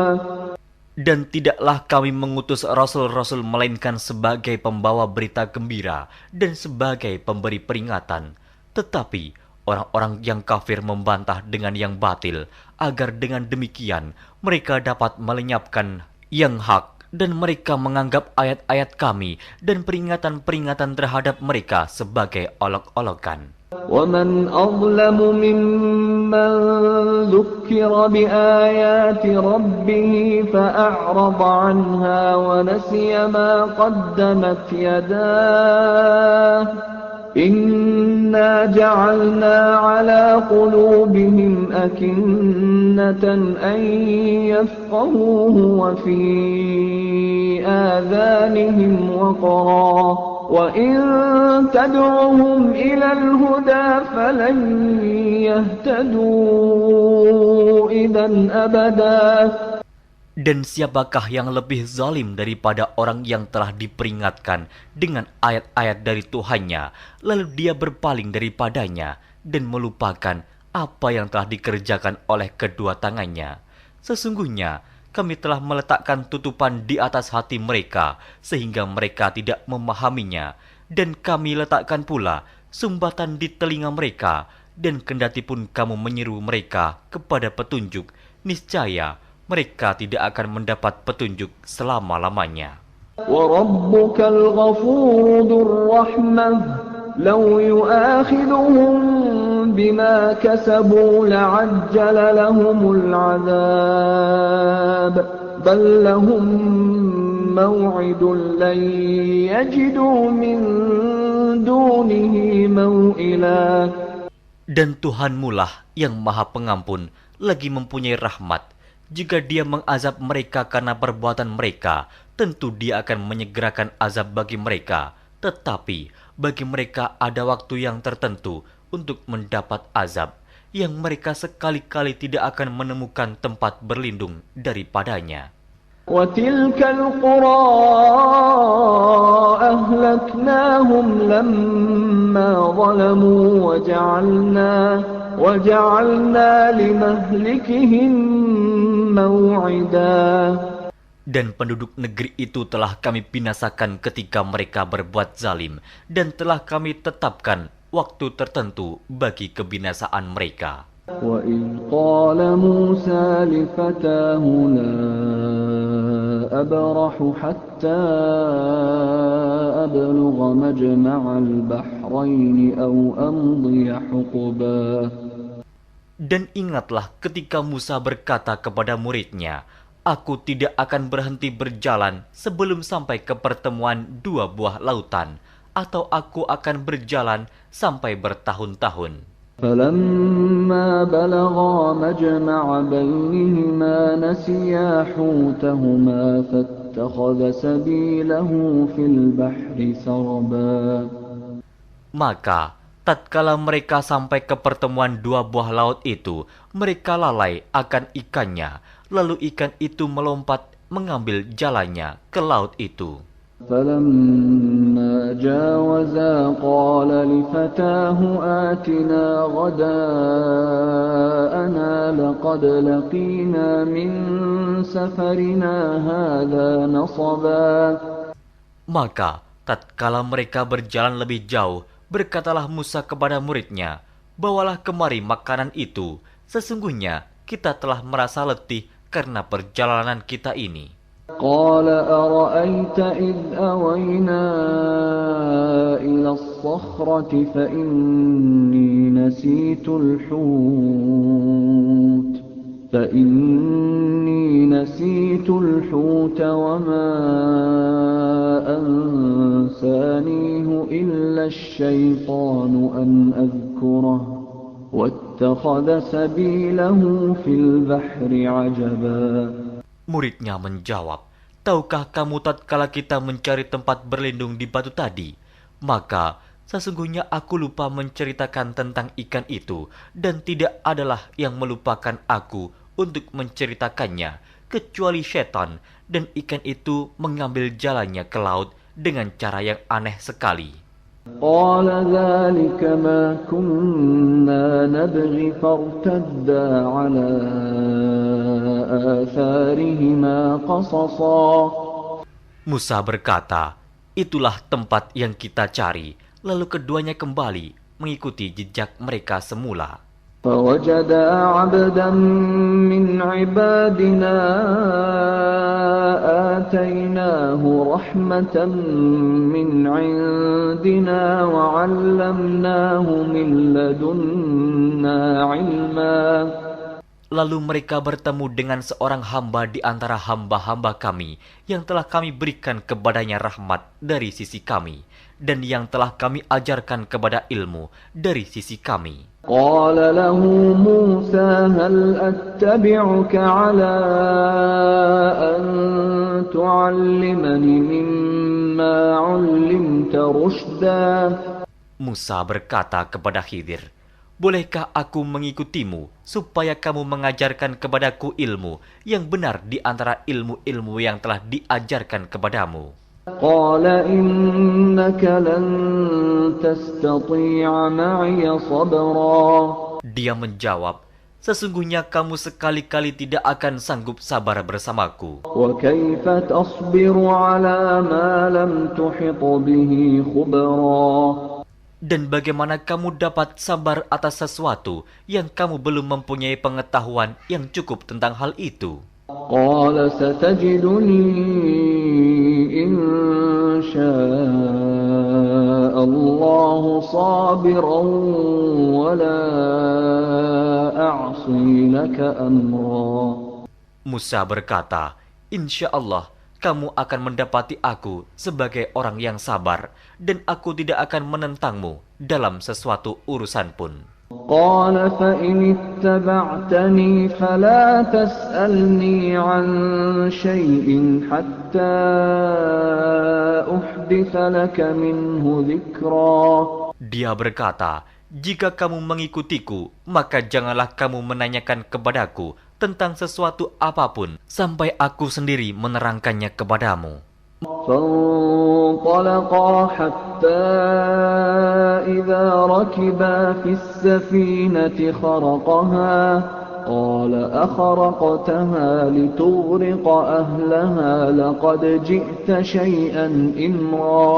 Dan tidaklah kami mengutus rasul-rasul melainkan sebagai pembawa berita gembira dan sebagai pemberi peringatan. Tetapi orang-orang yang kafir membantah dengan yang batil, agar dengan demikian mereka dapat melenyapkan yang hak, dan mereka menganggap ayat-ayat kami dan peringatan-peringatan terhadap mereka sebagai olok-olokan. وَمَنْ أَظْلَمُ مِمَّنْ ذُكِّرَ بِآيَاتِ رَبِّهِ فَأَعْرَضَ عَنْهَا وَنَسِيَ مَا قَدَّمَتْ يَدَاهُ إِنَّا جَعَلْنَا عَلَى قُلُوبِهِمْ أَكِنَّةً أَنْ يَفْقَهُوهُ وَفِي آذَانِهِمْ وَقْرًا وَإِن تَدْعُهُمْ إِلَى الْهُدَى فَلَنْ يَهْتَدُوا إِذًا أَبَدًا. Dan siapakah yang lebih zalim daripada orang yang telah diperingatkan dengan ayat-ayat dari Tuhannya, lalu dia berpaling daripadanya dan melupakan apa yang telah dikerjakan oleh kedua tangannya. Sesungguhnya kami telah meletakkan tutupan di atas hati mereka sehingga mereka tidak memahaminya, dan kami letakkan pula sumbatan di telinga mereka, dan kendatipun kamu menyeru mereka kepada petunjuk, niscaya mereka tidak akan mendapat petunjuk selama-lamanya. وَرَبُّكَ الْغَفُورُ ذُو الرَّحْمَةِ لَوْ يُؤَاخِذُهُم بِمَا كَسَبُوا لَعَجَّلَ لَهُمُ الْعَذَابَ بَل لَّهُم مَّوْعِدٌ لَّن يَجِدُوا مِن دُونِهِ مَوْئِلًا. Dan Tuhanmulah yang Maha Pengampun, lagi mempunyai rahmat. Jika Dia mengazab mereka karena perbuatan mereka, tentu Dia akan menyegerakan azab bagi mereka. Tetapi bagi mereka ada waktu yang tertentu untuk mendapat azab, yang mereka sekali-kali tidak akan menemukan tempat berlindung daripadanya. وَتِلْكَ الْقُرَىٰ أَهْلَكْنَاهُمْ لَمَّا ظَلَمُوا وَجَعَلْنَا لِمَهْلِكِهِم مَّوْعِدًا. Dan penduduk negeri itu telah kami binasakan ketika mereka berbuat zalim, dan telah kami tetapkan waktu tertentu bagi kebinasaan mereka. وَإِذْ قَالَ مُوسَى لِفَتَاهُ لَا أَبْرَحُ حَتَّى أَبْلُغَ مَجْمَعَ الْبَحْرَيْنِ أَوْ أَمْضِيَ حُقُبًا. Dan ingatlah ketika Musa berkata kepada muridnya, "Aku tidak akan berhenti berjalan sebelum sampai ke pertemuan dua buah lautan, atau aku akan berjalan sampai bertahun-tahun." فَلَمَّا بَلَغَا مَجْمَعَ بَيْنِهِمَا نَسِيَا حُوتَهُمَا فَاتَّخَذَ سَبِيلَهُ فِي الْبَحْرِ سَرَبًا. Maka tatkala mereka sampai ke pertemuan dua buah laut itu, mereka lalai akan ikannya, lalu ikan itu melompat mengambil jalannya ke laut itu. فَلَمَّا جَاوَزَا قَالَ لِفَتَاهُ آتِنَا غَدَاءَنَا لَقَدْ لَقِينَا مِنْ سَفَرِنَا هَذَا نَصَبًا. Maka tatkala mereka berjalan lebih jauh, berkatalah Musa kepada muridnya, "Bawalah kemari makanan itu. Sesungguhnya kita telah merasa letih karena perjalanan kita ini." قال أرأيت إذ أوينا إلى الصخرة فإني نسيت الحوت وما أنسانيه إلا الشيطان أن أذكره واتخذ سبيله في البحر عجبا. Muridnya menjawab, "Tahukah kamu tatkala kita mencari tempat berlindung di batu tadi? Maka sesungguhnya aku lupa menceritakan tentang ikan itu, dan tidak adalah yang melupakan aku untuk menceritakannya, kecuali setan, dan ikan itu mengambil jalannya ke laut dengan cara yang aneh sekali." قال ذلك ما كنا نبغي فارتدا على آثارهما قصصا. Musa berkata, "Itulah tempat yang kita cari." Lalu keduanya kembali mengikuti jejak mereka semula. فوجدا عبدا من عبادنا آتيناه رحمة من عندنا وعلمناه من لدنا علما. Lalu mereka bertemu dengan seorang hamba di antara hamba-hamba kami yang telah kami berikan kepadanya rahmat dari sisi kami, dan yang telah kami ajarkan kepada ilmu dari sisi kami. قال له موسى هل أتبعك على أن تعلمني مما علمت رشدا. Musa berkata kepada Khidir, "Bolehkah aku mengikutimu supaya kamu mengajarkan kepadaku ilmu yang benar di antara ilmu-ilmu yang telah diajarkan kepadamu?" قال إنك لن تستطيع معي صبرا. Dia menjawab, "Sesungguhnya kamu sekali-kali tidak akan sanggup sabar bersamaku. وكيف تصبر على ما لم تحط به خبرا. Dan bagaimana kamu dapat sabar atas sesuatu yang kamu belum mempunyai pengetahuan yang cukup tentang hal itu?" قال ستجدني إن شاء الله صابرا ولا أعصي لك أمرا. Musa berkata, "Insya Allah kamu akan mendapati aku sebagai orang yang sabar, dan aku tidak akan menentangmu dalam sesuatu urusan pun." قال فإن اتبعتني فلا تسألني عن شيء حتى أحدث لك منه ذكرا. Dia berkata, "Jika kamu mengikutiku, maka janganlah kamu menanyakan kepadaku tentang sesuatu apapun sampai aku sendiri menerangkannya kepadamu." فانطلقا حتى إذا ركبا في السفينة خرقها قال أخرقتها لتغرق أهلها لقد جئت شيئا إمرا.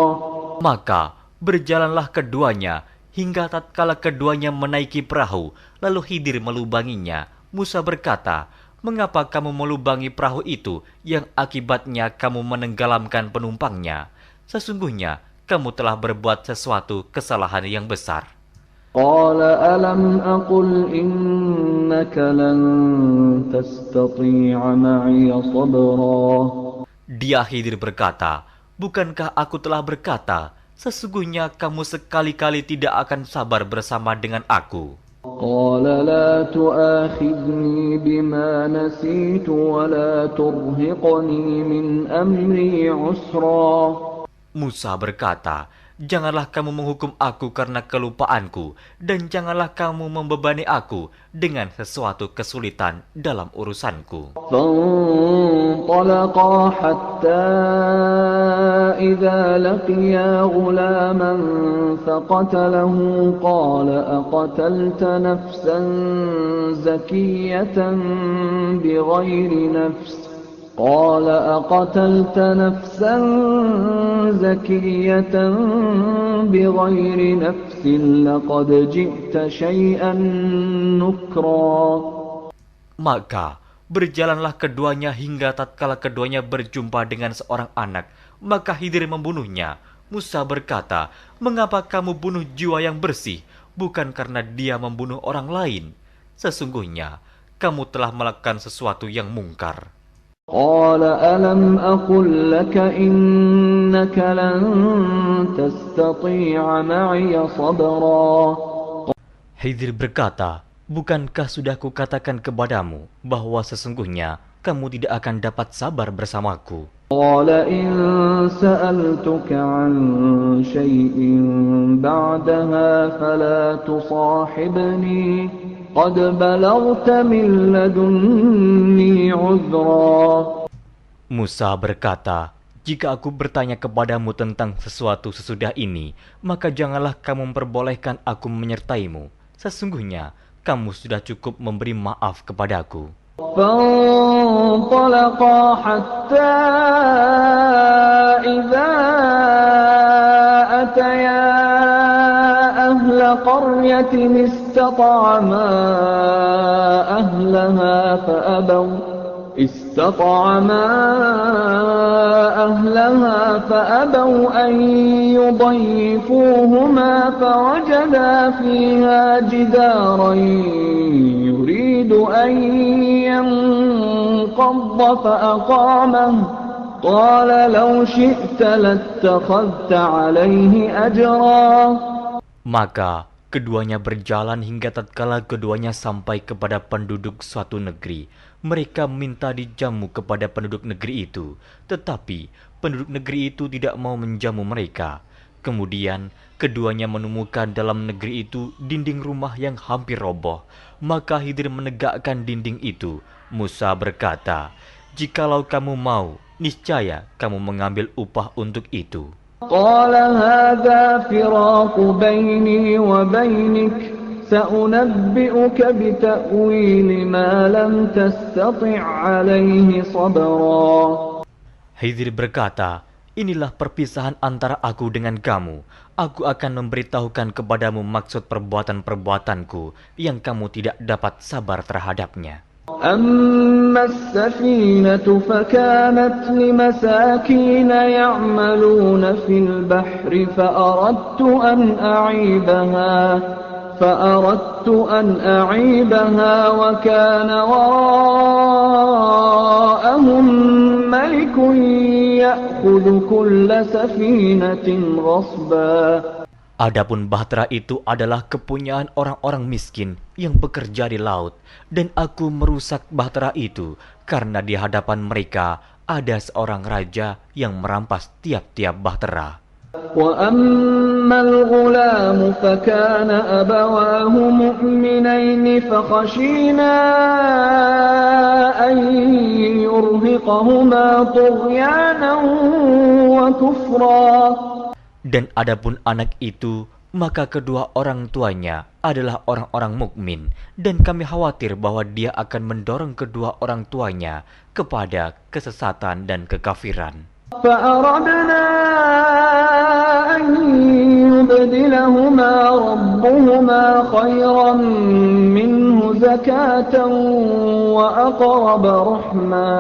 Maka berjalanlah keduanya hingga tatkala keduanya menaiki perahu, lalu Khidir melubanginya. Musa berkata, "Mengapa kamu melubangi perahu itu yang akibatnya kamu menenggelamkan penumpangnya? Sesungguhnya kamu telah berbuat sesuatu kesalahan yang besar." قال ألم أقل إنك لن تستطيع معي صبرا. Dia Khidir berkata, "Bukankah aku telah berkata, sesungguhnya kamu sekali-kali tidak akan sabar bersama dengan aku?" قال لا تؤاخذني بما نسيت ولا ترهقني من أمري عسرا. Musa berkata, "Janganlah kamu menghukum aku karena kelupaanku, dan janganlah kamu membebani aku dengan sesuatu kesulitan dalam urusanku." فانطلقا حتى إذا لقيا غلاما فقتله قال أقتلت نفسا زكية بغير نفس قال أقتلت نفسا زكية بغير نفس لقد جئت شيئا نكرا. Maka berjalanlah keduanya hingga tatkala keduanya berjumpa dengan seorang anak, maka Khidir membunuhnya. Musa berkata, "Mengapa kamu bunuh jiwa yang bersih? Bukan karena dia membunuh orang lain. Sesungguhnya kamu telah melakukan sesuatu yang mungkar." قال ألم أقل لك إنك لن تستطيع معي صبرا. Khidir berkata, "Bukankah sudah kukatakan kepadamu bahwa sesungguhnya kamu tidak akan dapat sabar bersamaku?" قال إن سألتك عن شيء بعدها فلا تصاحبني قد بلغت من لدني عذرا. Musa berkata, "Jika aku bertanya kepadamu tentang sesuatu sesudah ini, maka janganlah kamu memperbolehkan aku menyertaimu. Sesungguhnya kamu sudah cukup memberi maaf kepadaku." فانطلقا حتى إذا أتيا أهل قرية استطعما أهلها فأبوا أن يضيفوهما فوجدا فيها جدارا يريد أن ينقض فأقامه قال لو شئت لاتخذت عليه أجرا. Maka keduanya berjalan hingga tatkala keduanya sampai kepada penduduk suatu negeri. Mereka minta dijamu kepada penduduk negeri itu, tetapi penduduk negeri itu tidak mau menjamu mereka. Kemudian keduanya menemukan dalam negeri itu dinding rumah yang hampir roboh. Maka Khidir menegakkan dinding itu. Musa berkata, "Jikalau kamu mau, niscaya kamu mengambil upah untuk itu." قال هذا فراق بيني وبينك سأنبئك بتأويل ما لم تستطع عليه صبرا. Khidir berkata, "Inilah perpisahan antara aku dengan kamu. Aku akan memberitahukan kepadamu maksud perbuatan-perbuatanku yang kamu tidak dapat sabar terhadapnya." أما السفينة فكانت لمساكين يعملون في البحر فأردت أن أعيبها وكان وراءهم ملك يأخذ كل سفينة غصبا. Adapun bahtera itu adalah kepunyaan orang-orang miskin yang bekerja di laut, dan aku merusak bahtera itu karena di hadapan mereka ada seorang raja yang merampas tiap-tiap bahtera. وَأَمَّا الْغُلَامُ فَكَانَ أَبَوَاهُ مُؤْمِنَيْنِ فَخَشِينَا أَن يُرْهِقَهُمَا طُغْيَانًا وَكُفْرًا. Dan adapun anak itu, maka kedua orang tuanya adalah orang-orang mukmin, dan kami khawatir bahwa dia akan mendorong kedua orang tuanya kepada kesesatan dan kekafiran. فَأَرَدْنَا أَن يُبْدِلَهُمَا رَبُّهُمَا خَيْرًا مِّنْهُ زَكَاةً وَأَقْرَبَ رَحْمًا.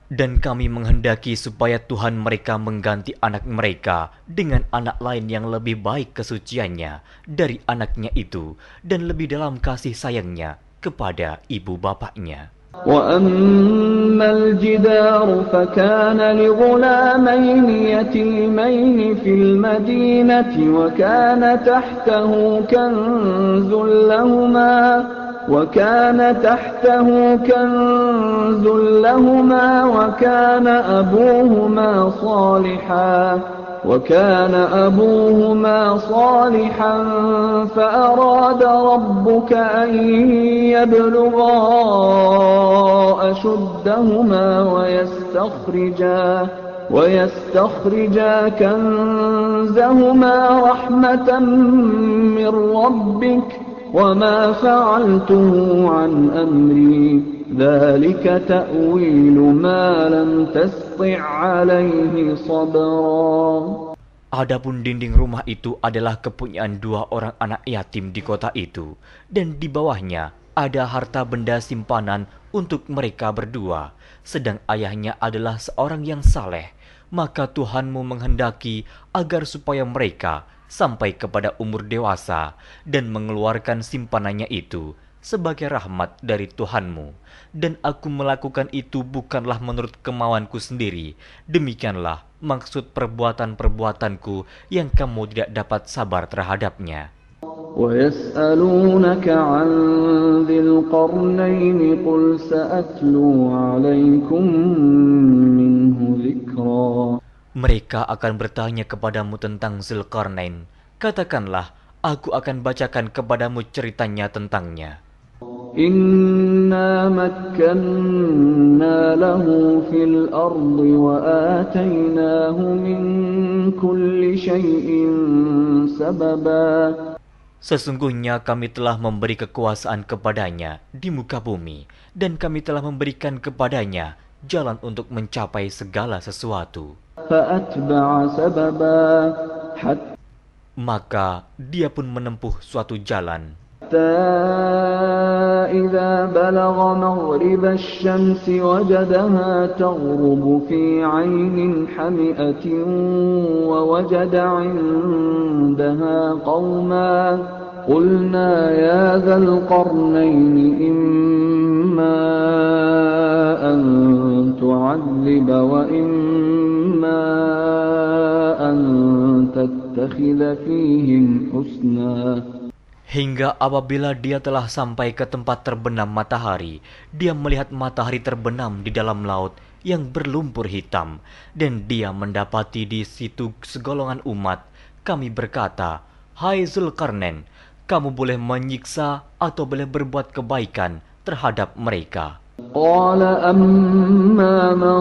Dan kami menghendaki supaya Tuhan mereka mengganti anak mereka dengan anak lain yang lebih baik kesuciannya dari anaknya itu dan lebih dalam kasih sayangnya kepada ibu bapaknya. وَأَمَّا الْجِدَارُ فَكَانَ لِغُلَامَيْنِ يَتِيمَيْنِ فِي الْمَدِينَةِ وَكَانَ تَحْتَهُ كنز لهما وكان أبوهما صالحا فأراد ربك أن يبلغا أشدهما ويستخرجا كنزهما رحمة من ربك وما فعلته عن أمري ذلك تأويل ما لم تسطع عليه صبرا. Adapun dinding rumah itu adalah kepunyaan 2 orang anak yatim di kota itu, dan di bawahnya ada harta benda simpanan untuk mereka berdua, sedang ayahnya adalah seorang yang saleh. Maka Tuhanmu menghendaki agar supaya mereka sampai kepada umur dewasa dan mengeluarkan simpanannya itu sebagai rahmat dari Tuhanmu. Dan aku melakukan itu bukanlah menurut kemauanku sendiri. Demikianlah maksud perbuatan-perbuatanku yang kamu tidak dapat sabar terhadapnya. وَيَسْأَلُونَكَ عَنْ ذِي الْقَرْنَيْنِ قُلْ سَأَتْلُو عَلَيْكُمْ مِنْهُ ذِكْرًا. Mereka akan bertanya kepadamu tentang Zulkarnain. Katakanlah, aku akan bacakan kepadamu ceritanya tentangnya. إِنَّا مَكَّنَّا لَهُ فِي الْأَرْضِ وَآتَيْنَاهُ مِنْ كُلِّ شَيْءٍ سَبَبًا. Sesungguhnya kami telah memberi kekuasaan kepadanya di muka bumi, dan kami telah memberikan kepadanya jalan untuk mencapai segala sesuatu. فَأَتْبَعَ سَبَبًا Maka dia pun menempuh suatu jalan. حتى إذا بلغ مغرب الشمس وجدها تغرب في عين حمئة ووجد عندها قوما قلنا يا ذا القرنين إما أن تعذب وإما أن تتخذ فيهم حسنا. Hingga apabila dia telah sampai ke tempat terbenam matahari, dia melihat matahari terbenam di dalam laut yang berlumpur hitam, dan dia mendapati di situ segolongan umat. Kami berkata, "Hai Zulkarnain, kamu boleh menyiksa atau boleh berbuat kebaikan terhadap mereka." قال أما من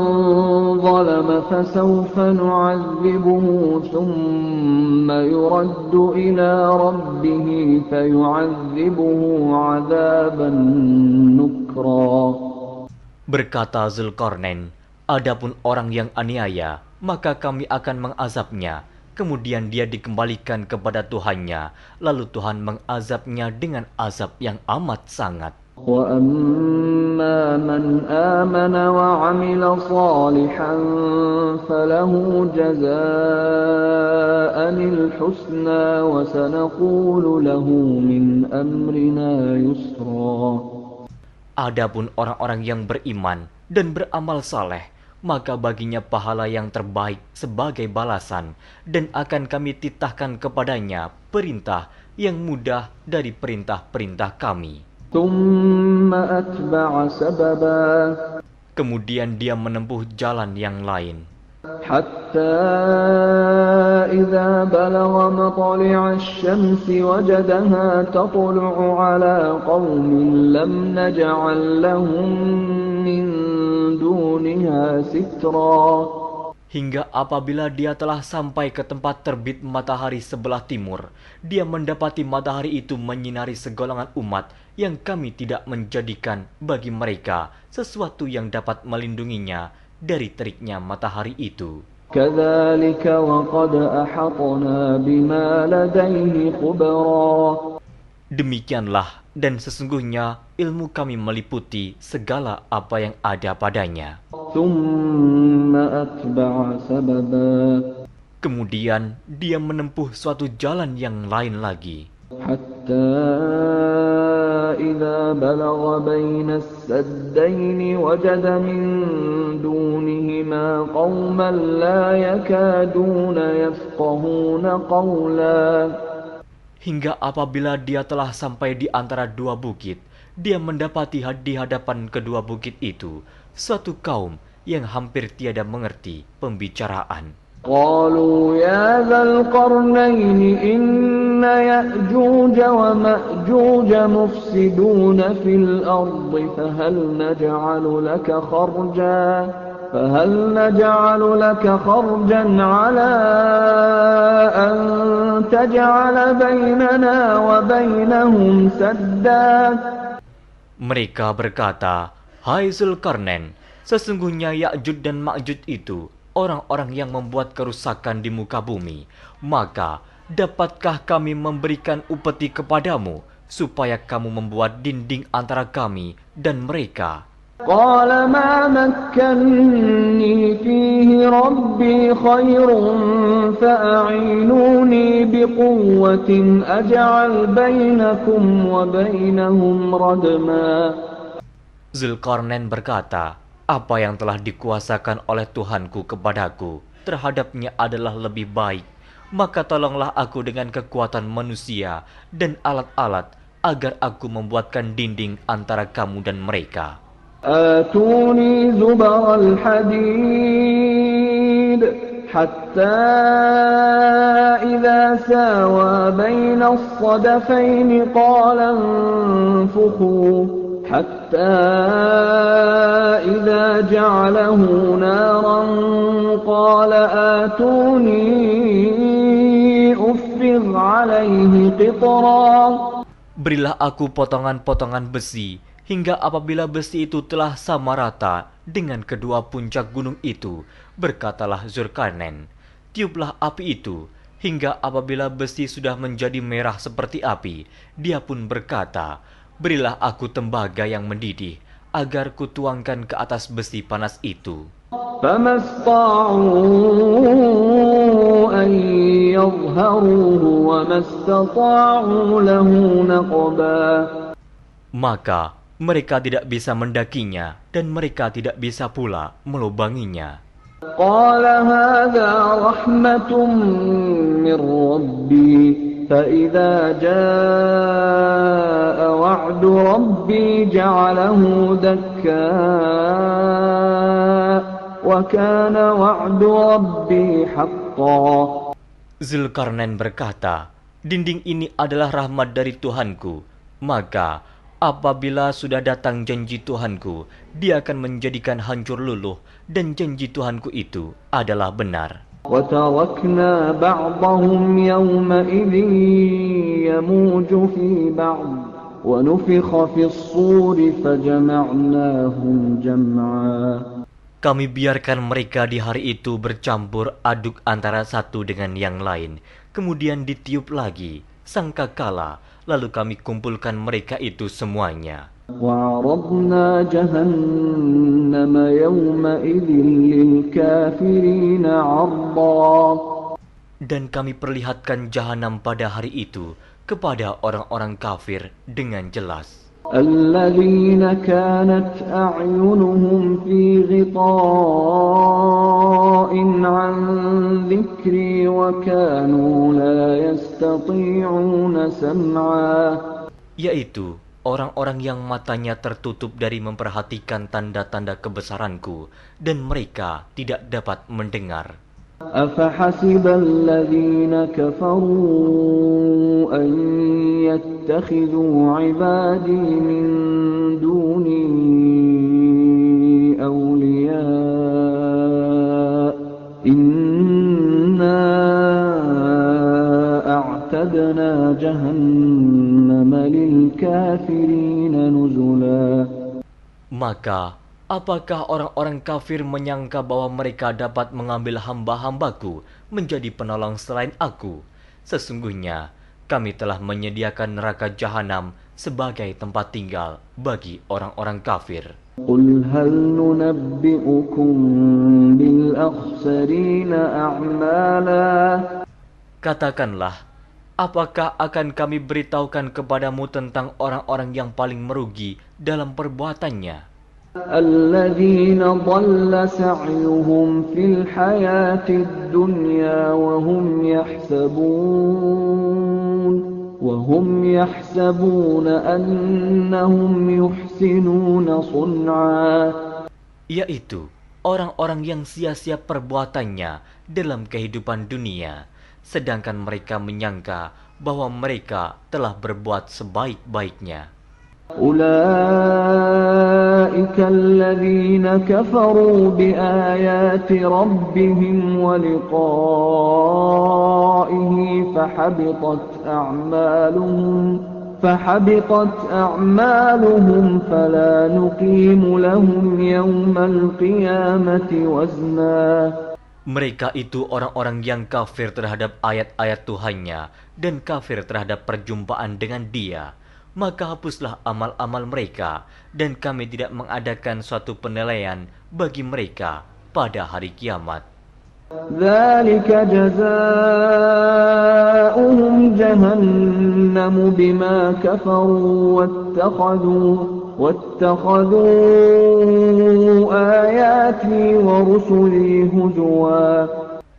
ظلم فسوف نعذبه ثم يرد إلى ربه فيعذبه عذابا نكرا. Berkata Zulkarnain, adapun orang yang aniaya, maka kami akan mengazabnya. Kemudian dia dikembalikan kepada Tuhannya, lalu Tuhan mengazabnya dengan azab yang amat sangat. وَأَمَّا مَنْ آمَنَ وَعَمِلَ صَالِحًا فَلَهُ جَزَاءً الْحُسْنَى وَسَنَقُولُ لَهُ مِنْ أَمْرِنَا يُسْرًا. Adapun orang-orang yang beriman dan beramal saleh, maka baginya pahala yang terbaik sebagai balasan, dan akan kami titahkan kepadanya perintah yang mudah dari perintah-perintah kami. ثُمَّ أَتْبَعَ سَبَبًا. Kemudian dia menempuh jalan yang lain. حَتَّى إِذَا بَلَغَ مَطْلِعَ الشَّمْسِ وَجَدَهَا تَطْلُعُ عَلَى قَوْمٍ لَمْ نَجْعَلْ لَهُم مِّن دُونِهَا سِتْرًا. Hingga apabila dia telah sampai ke tempat terbit matahari sebelah timur, dia mendapati matahari itu menyinari segolongan umat yang kami tidak menjadikan bagi mereka sesuatu yang dapat melindunginya dari teriknya matahari itu. كَذَلِكَ وَقَدْ أَحَطْنَا بِمَا لَدَيْهِ خُبْرًا. Demikianlah, dan sesungguhnya ilmu kami meliputi segala apa yang ada padanya. ثُمَّ أَتْبَعَ سَبَبًا. Kemudian dia menempuh suatu jalan yang lain lagi. حَتَّى إِذَا بَلَغَ بَيْنَ السَّدَّيْنِ وَجَدَ مِن دُونِهِمَا قَوْمًا لَّا يَكَادُونَ يَفْقَهُونَ قَوْلًا. Hingga apabila dia telah sampai di antara dua bukit, dia mendapati di hadapan kedua bukit itu suatu kaum yang hampir tiada mengerti pembicaraan. قالوا يا ذا القرنين إن يأجوج ومأجوج مفسدون في الأرض فهل نجعل لك خرجا على أن تجعل بيننا وبينهم سدا. Mereka berkata, Hai Zulkarnain, sesungguhnya Ya'juj dan Ma'juj itu orang-orang yang membuat kerusakan di muka bumi. Maka dapatkah kami memberikan upeti kepadamu supaya kamu membuat dinding antara kami dan mereka? قال ما مكني فيه ربي خير فأعينوني بقوة أجعل بينكم وبينهم ردما. Zulkarnain berkata, apa yang telah dikuasakan oleh Tuhanku kepadaku terhadapnya adalah lebih baik. Maka tolonglah aku dengan kekuatan manusia dan alat-alat agar aku membuatkan dinding antara kamu dan mereka. آتوني زبر الحديد حتى إذا ساوى بين الصدفين قال انفخوا حتى إذا جعله نارا قال آتوني أفرغ عليه قطرا. Berilah aku potongan-potongan besi, hingga apabila besi itu telah sama rata dengan kedua puncak gunung itu, berkatalah Zulkarnain, tiuplah api itu, hingga apabila besi sudah menjadi merah seperti api, dia pun berkata, berilah aku tembaga yang mendidih, agar kutuangkan ke atas besi panas itu. فما استطاعوا أن يظهروه وما استطاعوا له نقبا. Maka mereka tidak bisa mendakinya dan mereka tidak bisa pula melubanginya. قال هذا رحمة من ربي فإذا جاء وعد ربي جعله دكا وكان وعد ربي حقا. Zulkarnain berkata, dinding ini adalah rahmat dari Tuhanku, maka apabila sudah datang janji Tuhanku, dia akan menjadikan hancur luluh, dan janji Tuhanku itu adalah benar. وتركنا بعضهم يومئذ يموج في بعض ونفخ في الصور فجمعناهم جمعا. Kami biarkan mereka di hari itu bercampur aduk antara satu dengan yang lain, kemudian ditiup lagi sangkakala, lalu kami kumpulkan mereka itu semuanya. وعرضنا جهنم يومئذ للكافرين عرضا. Dan kami perlihatkan jahanam pada hari itu kepada orang-orang kafir dengan jelas. الذين كانت أعينهم في غطاء عن ذكري وكانوا لا يستطيعون سمعا. Yaitu orang-orang yang matanya tertutup dari memperhatikan tanda-tanda kebesaranku dan mereka tidak dapat mendengar. أفحسب الذين كفروا أن يتخذوا عبادي من دوني أولياء إنا أعتدنا جهنم للكافرين نزلا. Maka apakah orang-orang kafir menyangka bahwa mereka dapat mengambil hamba-hambaku menjadi penolong selain aku? Sesungguhnya kami telah menyediakan neraka jahanam sebagai tempat tinggal bagi orang-orang kafir. Qul hal nunabbi'ukum bil akhsarina a'mala. Katakanlah, apakah akan kami beritahukan kepadamu tentang orang-orang yang paling merugi dalam perbuatannya? الذين ضل سعيهم في الحياة الدنيا وهم يحسبون أنهم يحسنون صنعا. Yaitu orang-orang yang sia-sia perbuatannya dalam kehidupan dunia, sedangkan mereka menyangka bahwa mereka telah berbuat sebaik-baiknya. أولئك الذين كفروا بآيات ربهم ولقائه فحبطت أعمالهم فحبطت أعمالهم فلا نقيم لهم يوم القيامة وزنا. Mereka itu orang-orang yang kafir terhadap ayat-ayat Tuhannya dan kafir terhadap perjumpaan dengan Dia. Maka hapuslah amal-amal mereka, dan kami tidak mengadakan suatu penilaian bagi mereka pada hari kiamat. ذلك جزاؤهم جهنم بما كفروا واتخذوا آياتي ورسلي هزوا.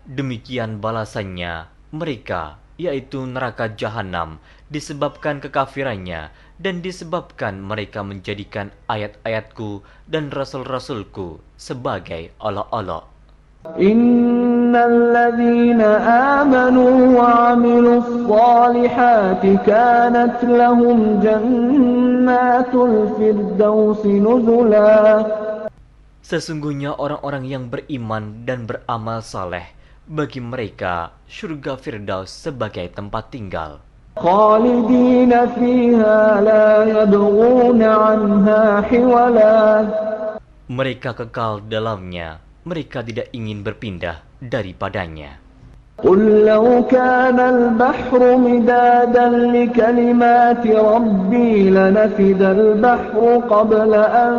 Demikian balasannya mereka, yaitu neraka jahanam, disebabkan kekafirannya dan disebabkan mereka menjadikan ayat-ayatku dan rasul-rasulku sebagai olok-olok. Innal ladzina amanu wa 'amilus shalihati kanat lahum jannatul firdausi nuzula. Sesungguhnya orang-orang yang beriman dan beramal saleh, bagi mereka surga Firdaus sebagai tempat tinggal. Khalidina fiha la yabghuna 'anha hiwala. Mereka kekal dalamnya, mereka tidak ingin berpindah daripadanya. قل لو كان البحر مدادا لكلمات ربي لنفد البحر قبل أن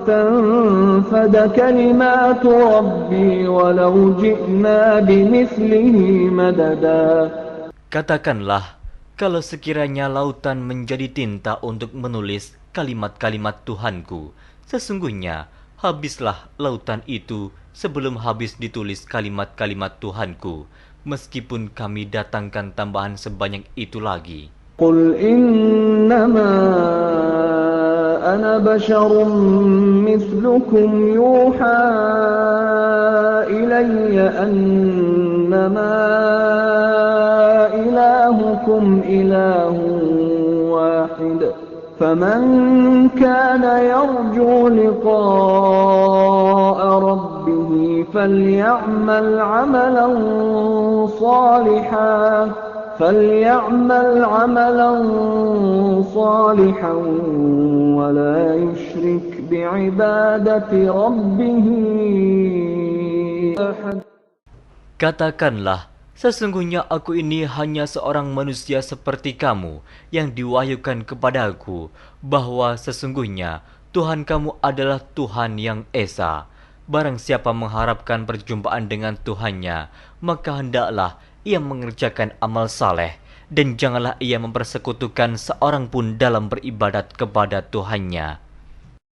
تنفد كلمات ربي ولو جئنا بمثله مددا. Katakanlah, kalau sekiranya lautan menjadi tinta untuk menulis kalimat-kalimat Tuhanku, sesungguhnya habislah lautan itu sebelum habis ditulis kalimat-kalimat Tuhanku, meskipun kami datangkan tambahan sebanyak itu lagi. Qul innama ana basyarum mithlukum yuha ilayya annama ilahukum ilahun wahid. فمن كان يرجو لقاء ربه فليعمل عملا صالحا ولا يشرك بعبادة ربه أحد. Katakanlah, sesungguhnya aku ini hanya seorang manusia seperti kamu yang diwahyukan kepadaku, bahwa sesungguhnya Tuhan kamu adalah Tuhan yang Esa. Barang siapa mengharapkan perjumpaan dengan Tuhannya, maka hendaklah ia mengerjakan amal saleh, dan janganlah ia mempersekutukan seorang pun dalam beribadat kepada Tuhannya.